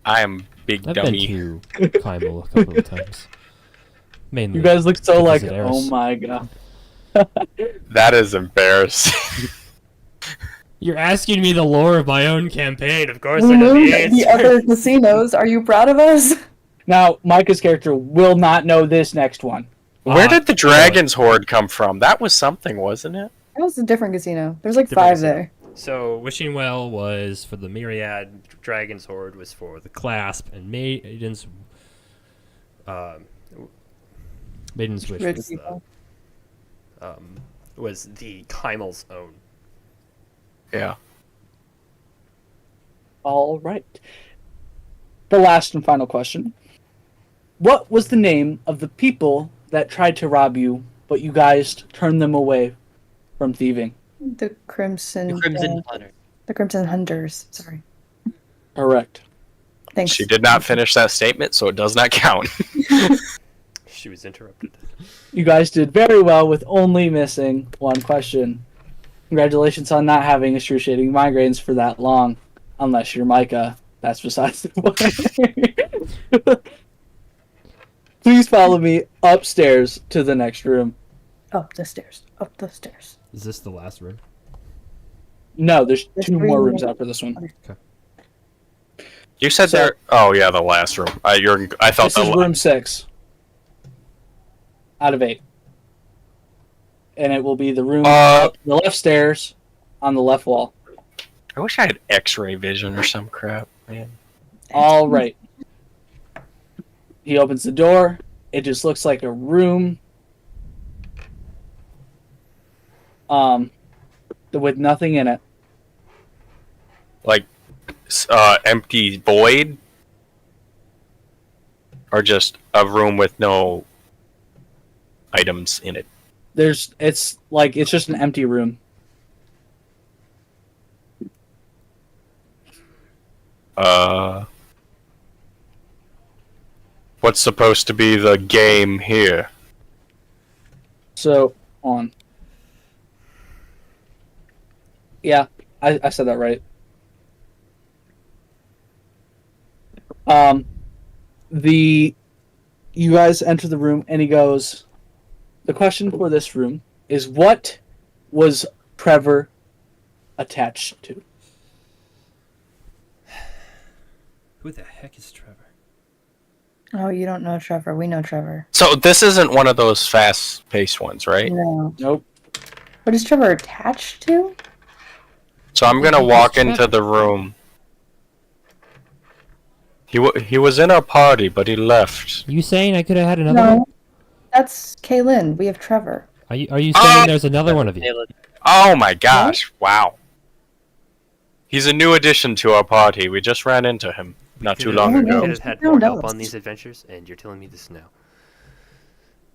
I am big I've dummy. been to Kymel a couple of times. Mainly. You guys look so to like, visit oh Eris. my god. That is embarrassing. You're asking me the lore of my own campaign. Of course, We I know moved the the answer. other casinos. Are you proud of us? Now, Micah's character will not know this next one. Where did the Dragon's Horde come from? That was something, wasn't it? That was a different casino. There's like Different 5 casino. there. So, Wishing Well was for the Myriad, Dragon's Horde was for the Clasp, and Maiden's Maiden's Wish Rich was the people. Was the Kymel's own. Yeah. All right. The last and final question. What was the name of the people that tried to rob you, but you guys turned them away from thieving? The Crimson. Crimson Hunter. The Crimson Hunters. Sorry. Correct. Thanks. She did not finish that statement, so it does not count. She was interrupted. You guys did very well with only missing one question. Congratulations on not having excruciating migraines for that long. Unless you're Micah. That's besides the point. Please follow me upstairs to the next room. Up the stairs. Up the stairs. Is this the last room? No, there's There's 2 three more more. rooms after this one. You said So- there. Oh yeah, the last room. I thought This is the room 6 out of 8. And it will be the room up the left stairs on the left wall. I wish I had X-ray vision or some crap, man. All right. He opens the door. It just looks like a room. With nothing in it. Like, empty void, or just a room with no items in it. It's just an empty room. What's supposed to be the game here? So on. Yeah, I said that right. You guys enter the room and he goes, the question for this room is, what was Trevor attached to? Who the heck is Trevor? Oh, you don't know Trevor. We know Trevor. So this isn't one of those fast-paced ones, right? No. Nope. What is Trevor attached to? So I'm gonna walk into the room. He was in our party, but he left. You saying I could have had another No. one? That's Kaylin. We have Trevor. Are you saying there's another one of you? Caleb. Oh my gosh! Wow. He's a new addition to our party. We just ran into him not too long Oh, ago. no. Could have had No, more no, help it's- on these adventures, and you're telling me this now.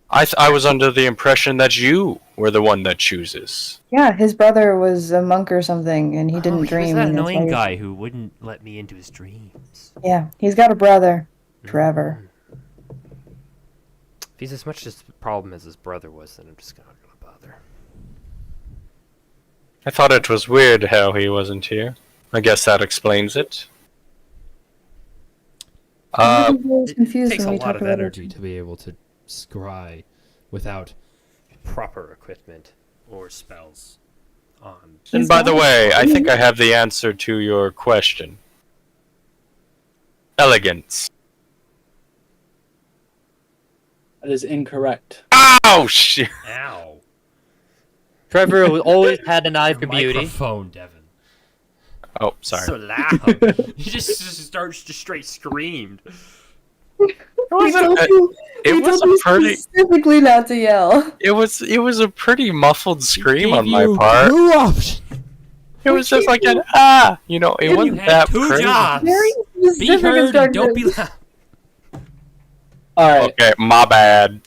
I was under the impression that you were the one that chooses. Yeah, his brother was a monk or something, and he didn't Oh, dream. He was that and that's why annoying he- guy who wouldn't let me into his dreams. Yeah, he's got a brother, Trevor. If he's as much as a problem as his brother was, then I'm just not gonna bother. I thought it was weird how he wasn't here. I guess that explains it. I'm always It confused takes when a we lot talk of about Energy to be able to scry without Proper equipment or spells on. And by the way, I think I have the answer to your question. Elegance. That is incorrect. Oh shit! Ow! Trevor always had an eye your for beauty. microphone, Devin. Oh, sorry. So loud. He just starts to straight screamed. It was a pretty. specifically not to yell. It was a pretty muffled scream Gave on my you part. two options. It was just like an you know. It You wasn't had that two crazy. jobs. Very Be specific heard and don't be instructions. loud. All right. Okay, my bad.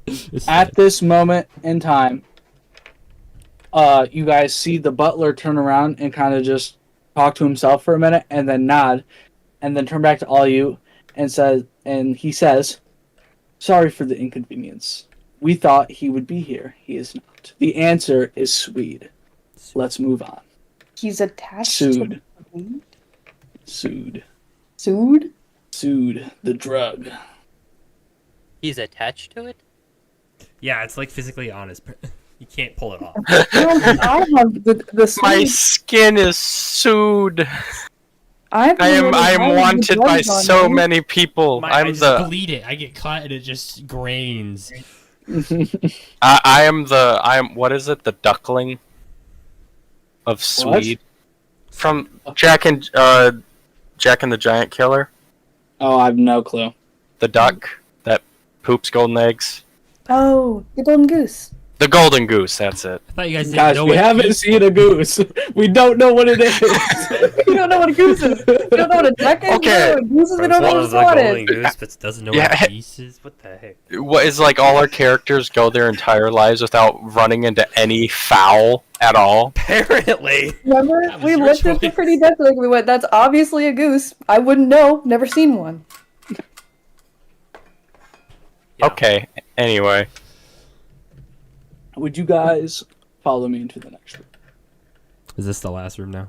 It's At this moment in time, you guys see the butler turn around and kind of just talk to himself for a minute, and then nod, and then turn back to all you and he says, "Sorry for the inconvenience. We thought he would be here. He is not. The answer is Swede. Let's move on. He's attached Sued. to Sued. Sued? Sued. The drug." He's attached to it? Yeah, it's like physically on his. You can't pull it off. I have the My sued. skin is sued. I am wanted by so many people. I I'm just the bleed it. I get cut and it just grains. I am what is it? The duckling of Swede from Jack and the Giant Killer. Oh, I have no clue. The duck that poops golden eggs. Oh, the golden goose. The golden goose. That's it. I thought you guys didn't Guys, know we what haven't goose seen a goose. We don't know what it is. You don't know what a goose is. You don't know what a duck is. Okay. You don't know what a goose is. We don't know what a the swan golden is. goose, but doesn't know Yeah. what geese is. What the heck? What is like all our characters go their entire lives without running into any fowl at all? Apparently. Remember, That was we your looked at the choice. pretty death. Like we went, that's obviously a goose. I wouldn't know. Never seen one. Yeah. Okay. Anyway, Would you guys follow me into the next room? Is this the last room now?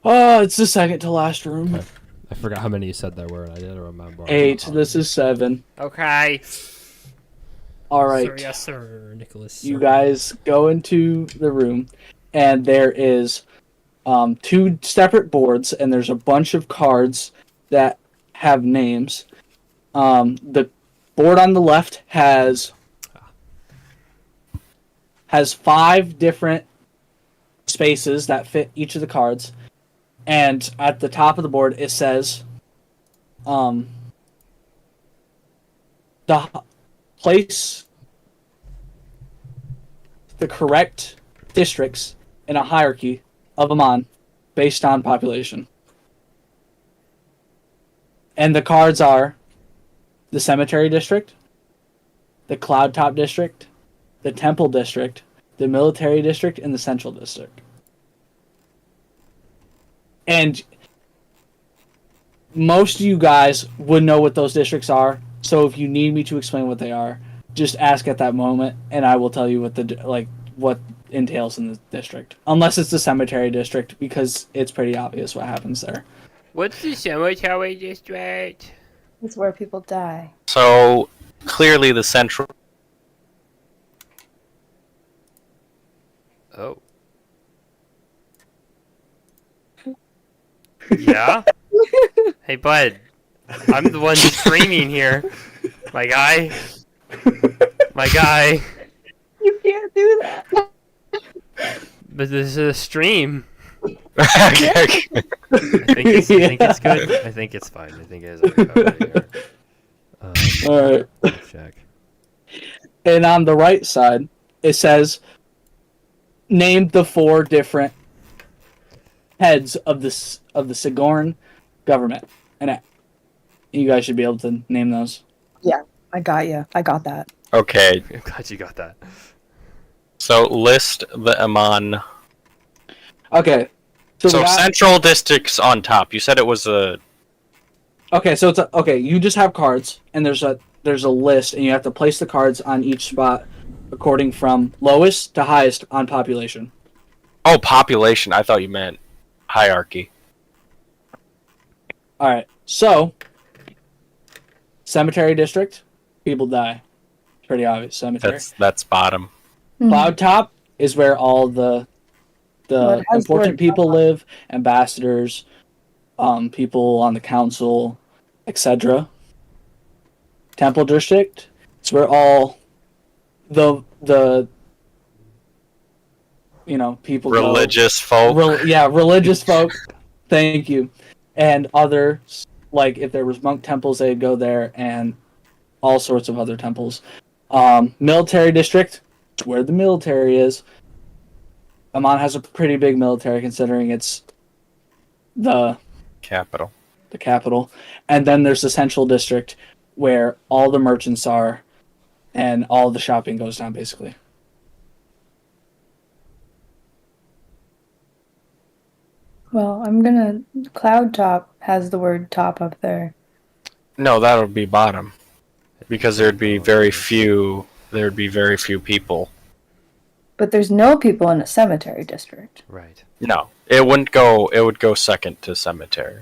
Oh, it's the second to last room. Okay. I forgot how many you said there were, and I didn't remember. 8. This is 7. Okay. All right. Sir, yes, sir, Nicholas. You sir. guys go into the room, and there is 2 separate boards, and there's a bunch of cards that have names. The board on the left has 5 different spaces that fit each of the cards, and at the top of the board it says, place the correct districts in a hierarchy of Amman based on population. And the cards are the Cemetery District, the Cloud Top District, the Temple District, the Military District, and the Central District. And most of you guys would know what those districts are, so if you need me to explain what they are, just ask at that moment, and I will tell you what entails in the district. Unless it's the Cemetery District, because it's pretty obvious what happens there. What's the cemetery district? It's where people die. so clearly the central. Oh. Yeah? Hey, bud. I'm the one screaming here. My guy. My guy. You can't do that. But this is a stream. Okay. I think it's good. I think it's fine. I think it has a recovery here. Alright. Check. And on the right side, it says, name the 4 different heads of the Sigorn government. And you guys should be able to name those. I got you. I got that. Okay. I'm glad you got that. So list the Amman. Okay. So we got- central districts on top. You said it was a. Okay, so okay. You just have cards, and there's a list, and you have to place the cards on each spot according from lowest to highest on population. Oh, population. I thought you meant hierarchy. All right. So, Cemetery District, people die. Pretty obvious. Cemetery. That's bottom. Cloud Top is where all the Well, it has important word people top. live, ambassadors, people on the council, etc. Temple District, it's where all the people go. Religious folk. Religious folk. Thank you. And others, like if there was monk temples, they'd go there, and all sorts of other temples. Military District, it's where the military is. Amman has a pretty big military considering it's the Capital. capital. And then there's the Central District where all the merchants are and all the shopping goes down basically. Well, I'm gonna. Cloud Top has the word top up there. No, that would be bottom. Because there'd be very few. There'd be very few people. But there's no people in a cemetery district. Right. No, it wouldn't go. It would go second to cemetery.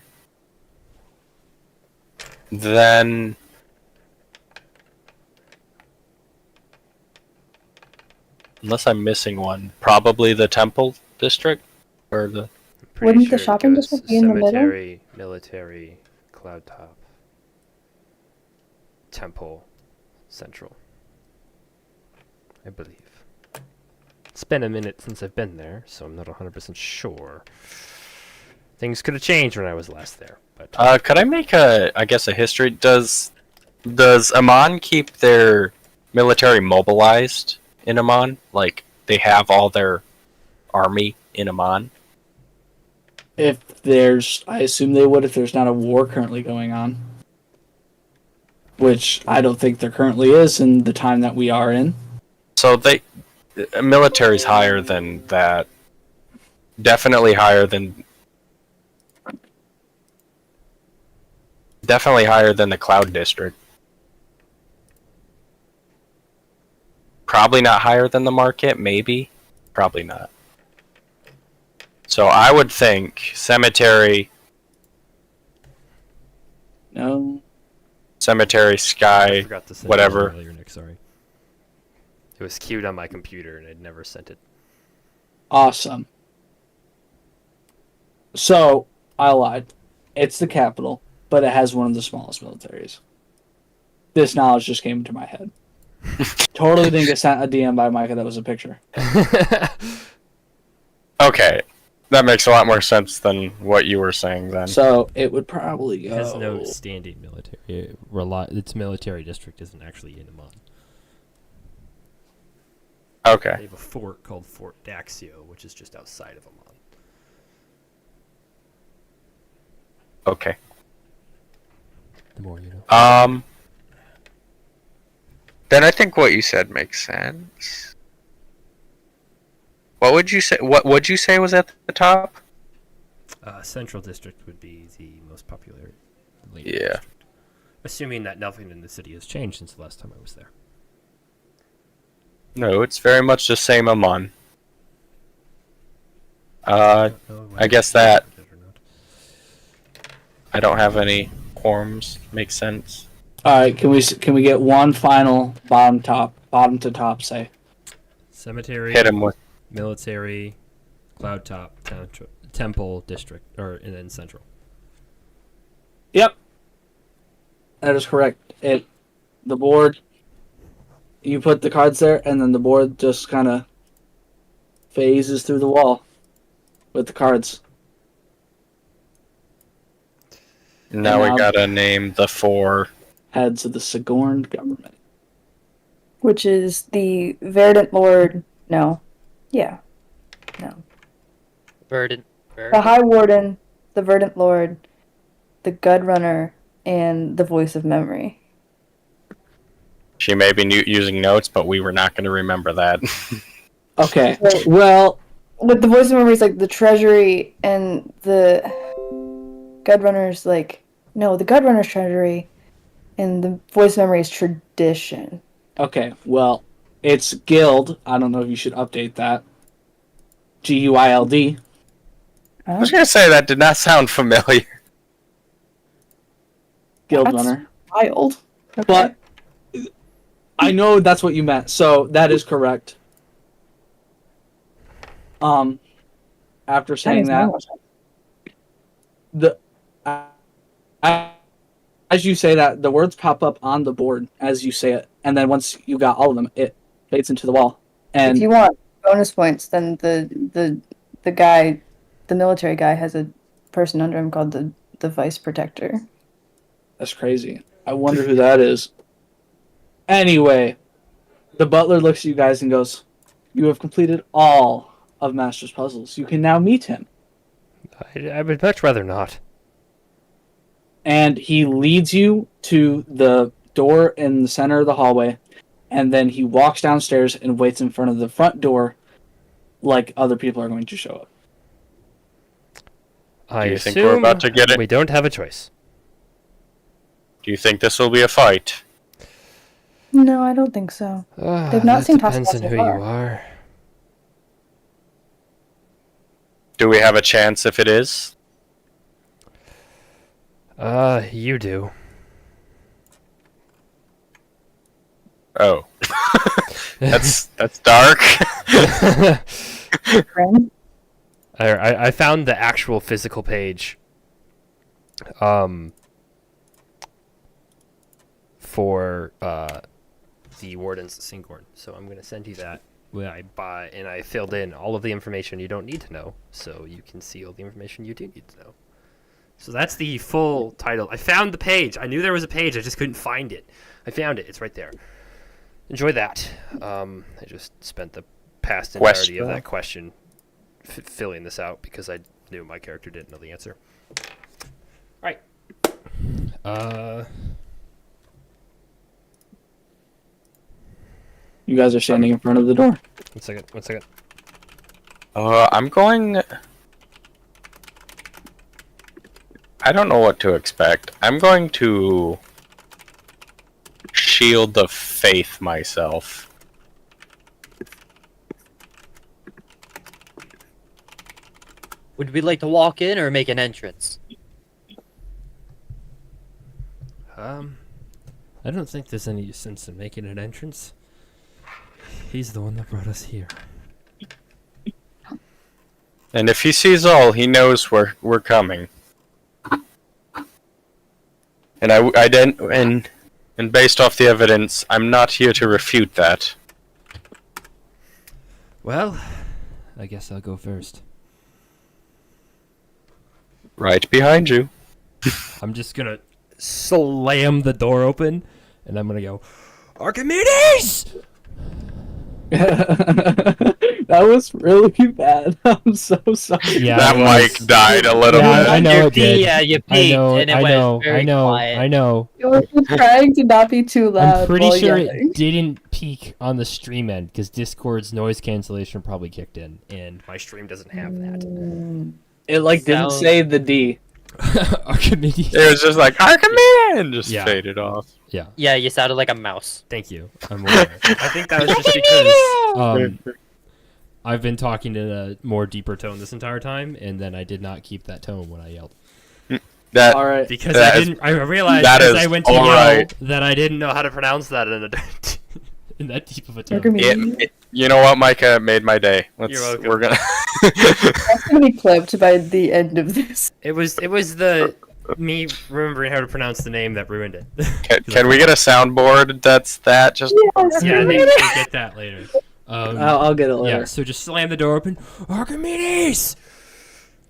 Then. Unless I'm missing one, probably the temple district, or the. Pretty Wouldn't the it shopping goes district be in the middle? Cemetery, military, cloud top, temple, central. I believe. It's been a minute since I've been there, so I'm not 100% sure. Things could have changed when I was last there, but Could I make a history? Does Amman keep their military mobilized in Amman? Like they have all their army in Amman? If there's, I assume they would if there's not a war currently going on. Which I don't think there currently is in the time that we are in. So military's higher than that. Definitely higher than the Cloud District. Probably not higher than the market, maybe. Probably not. So I would think Cemetery, No. Cemetery, Sky, I forgot to send whatever. it earlier, Nick, sorry. It was queued on my computer and I'd never sent it. Awesome. So, I lied. It's the capital, but it has one of the smallest militaries. This knowledge just came into my head. Totally didn't get sent a DM by Micah that was a picture. Okay. That makes a lot more sense than what you were saying then. So, it would probably It go... has no standing military. Its military district isn't actually in Amman. They Okay. have a fort called Fort Daxio, which is just outside of Amman. Okay. The more you know. Then I think what you said makes sense. What would you say? What would you say was at the top? Central District would be the most popular. Yeah. District. Assuming that nothing in the city has changed since the last time I was there. No, it's very much the same Amman. Oh, I guess that I don't have any quorums. Makes sense. Alright, can we get one final bottom to top, say? Cemetery, Hit him with. military, Cloud Top, Temple District, and then Central. Yep. That is correct. The board, you put the cards there, and then the board just kind of phases through the wall with the cards. Now we Now- gotta name the 4. Heads of the Sigorn government. Which is the Verdant Lord. No. Yeah. No. Verdant. The High Warden, the Verdant Lord, the Gud Runner, and the Voice of Memory. She may be using notes, but we were not going to remember that. Okay. Right. Well, With the Voice of Memory is like the Treasury, and the Gud Runner's like no, the Gud Runner's Treasury, and the Voice of Memory is Tradition. okay. Well, it's Guild. I don't know if you should update that. GUILD. I was going to say that did not sound familiar. Guild That's Runner. Wild. Okay. But I know that's what you meant, so that is correct. After saying that, as you say that, the words pop up on the board as you say it, and then once you got all of them, it fades into the wall. And if you want bonus points, then the guy, the military guy, has a person under him called the Vice Protector. that's crazy. I wonder who that is. Anyway, the butler looks at you guys and goes, "You have completed all of Master's puzzles. You can now meet him." I would much rather not. And he leads you to the door in the center of the hallway, and then he walks downstairs and waits in front of the front door like other people are going to show up. I Do you assume think we're about to get it? we don't have a choice. Do you think this will be a fight? No, I don't think so. They've not that seemed depends hostile on so who far. you are. Do we have a chance if it is? You do. Oh. that's dark. Friend? I found the actual physical page for the Warden's Singhorn. So I'm going to send you that when I filled in all of the information you don't need to know, so you can see all the information you do need to know. So that's the full title. I found the page. I knew there was a page. I just couldn't find it. I found it. It's right there. enjoy that. I just spent the past entirety of that question filling this out because I knew my character didn't know the answer. Right. You guys are standing in front of the door. One second. I'm going. I don't know what to expect. I'm going to shield of faith myself. Would we like to walk in or make an entrance? I don't think there's any sense in making an entrance. He's the one that brought us here. And if he sees all, he knows we're coming. And I didn't, and based off the evidence, I'm not here to refute that. Well, I guess I'll go first. Right behind you. I'm just gonna slam the door open, and I'm gonna go, Archimedes! That was really bad. I'm so sorry. Yeah, That it was. mic died a little Yeah, bit. I know it did. Yeah, you I peeked, know, and it I went know, very I know, quiet. I know. You're trying to not be too loud. I'm pretty while sure yelling. it didn't peak on the stream end because Discord's noise cancellation probably kicked in, and My stream doesn't have that. It like didn't Sound- say the D. Archimedes. It was just like Archimedes and just Yeah. faded off. Yeah, Yeah, you sounded like a mouse. thank you. I'm aware. I think that was just because I've been talking in a more deeper tone this entire time, and then I did not keep that tone when I yelled. That All right. because That I is- didn't. I realized that as is I went to all yell right. that I didn't know how to pronounce that in a. In that deep of a tone. Archimedes. you know what, Micah? It made my day. You're welcome. We're gonna. That's gonna be clipped by the end of this. It was the me remembering how to pronounce the name that ruined it. can we get a soundboard? That's that. Just Yeah, they can get that later. I'll get it later. Yeah, so just slam the door open. Archimedes!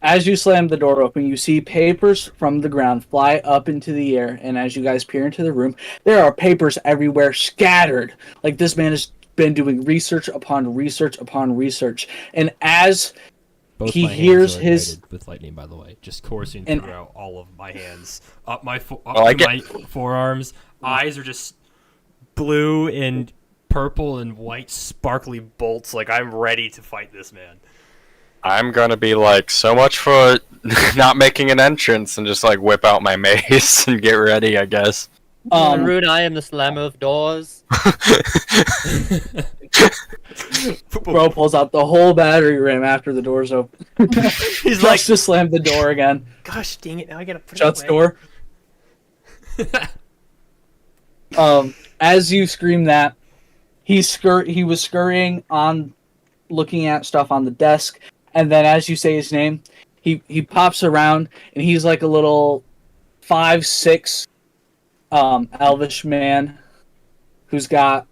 As you slam the door open, you see papers from the ground fly up into the air, and as you guys peer into the room, there are papers everywhere scattered. Like this man has been doing research upon research upon research. And as Both he my hands hears are his ignited with lightning, by the way, just coursing And- Throughout all of my hands, up my I get- my forearms, eyes are just blue and purple and white sparkly bolts. Like I'm ready to fight this man. I'm gonna be like, so much for not making an entrance, and just like whip out my mace and get ready, I guess. Rune, I am the slammer of doors. Bro pulls out the whole battery ram after the door's open. He's like, Just to slam the door again. gosh dang it! Now I gotta put Shuts it away. door. As you scream that, he was scurrying on, looking at stuff on the desk, and then as you say his name, he pops around, and he's like a little 5'6" elvish man who's got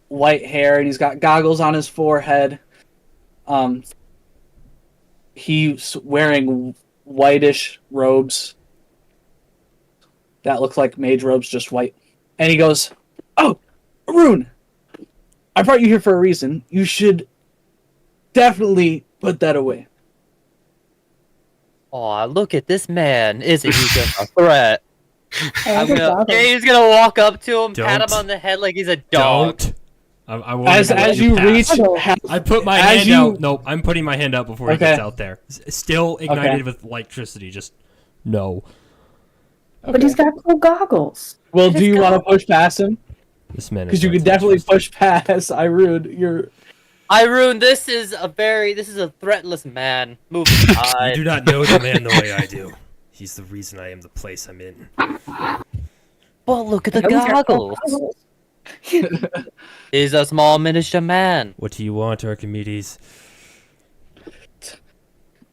white hair, and he's got goggles on his forehead. He's wearing whitish robes that look like mage robes, just white. And he goes, "Oh, Arun, I brought you here for a reason. You should definitely put that away." Aw, look at this man. Isn't he just a threat? I like the Yeah, he's gonna walk up to him, pat him Don't. on the head like he's a dog. Don't. I won't As even let as you pass. reach, I put my as hand you- out. Nope, I'm putting my hand out before he Okay. gets out there. Still ignited Okay. with electricity. Just no. But he's got cool goggles. well, do Just you go. want to push past him? This man. Because is you not could definitely trusted. push past Irud. You're Irune, this is a threatless man. Move You aside. do not know the man the way I do. He's the reason I am the place I'm in. But look at the Those are cool goggles. He's a small miniature man. What do you want, Archimedes?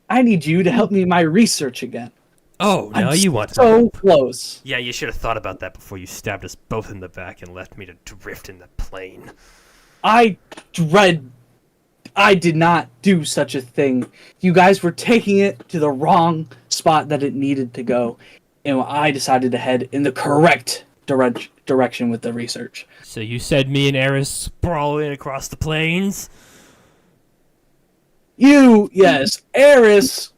I need you to help me in my research again. Oh, now I'm you want so close. Yeah, you should have thought about that before you stabbed us both in the back and left me to drift in the plane. I did not do such a thing. You guys were taking it to the wrong spot that it needed to go. And I decided to head in the correct direction with the research. So you said me and Eris sprawling across the plains? Yes, Eris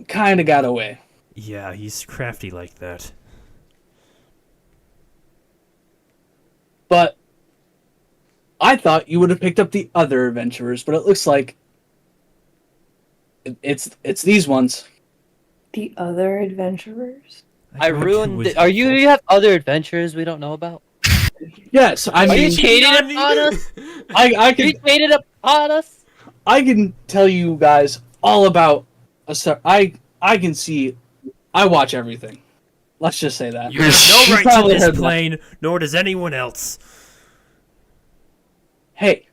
kind of got away. Yeah, he's crafty like that. But I thought you would have picked up the other adventurers, but it looks like it's these ones. The other adventurers? I thought ruined was it. Are you? helpful. You have other adventures we don't know about? Yes, I Are you mean, cheating upon us? I Are you can cheating upon us? I can tell you guys all about I can see, I watch everything. Let's just say that. You have no You right to probably this heard that. plane, nor does anyone else. Hey,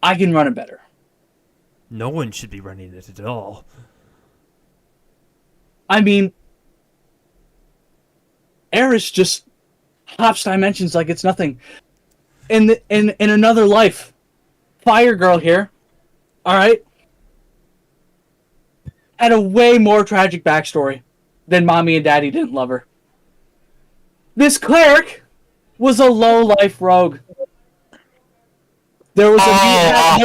I can run it better. No one should be running it at all. I mean, Eris just hops dimensions like it's nothing. In another life, Fire Girl here, all right, had a way more tragic backstory than Mommy and Daddy didn't love her. This cleric was a low life rogue. There was a meathead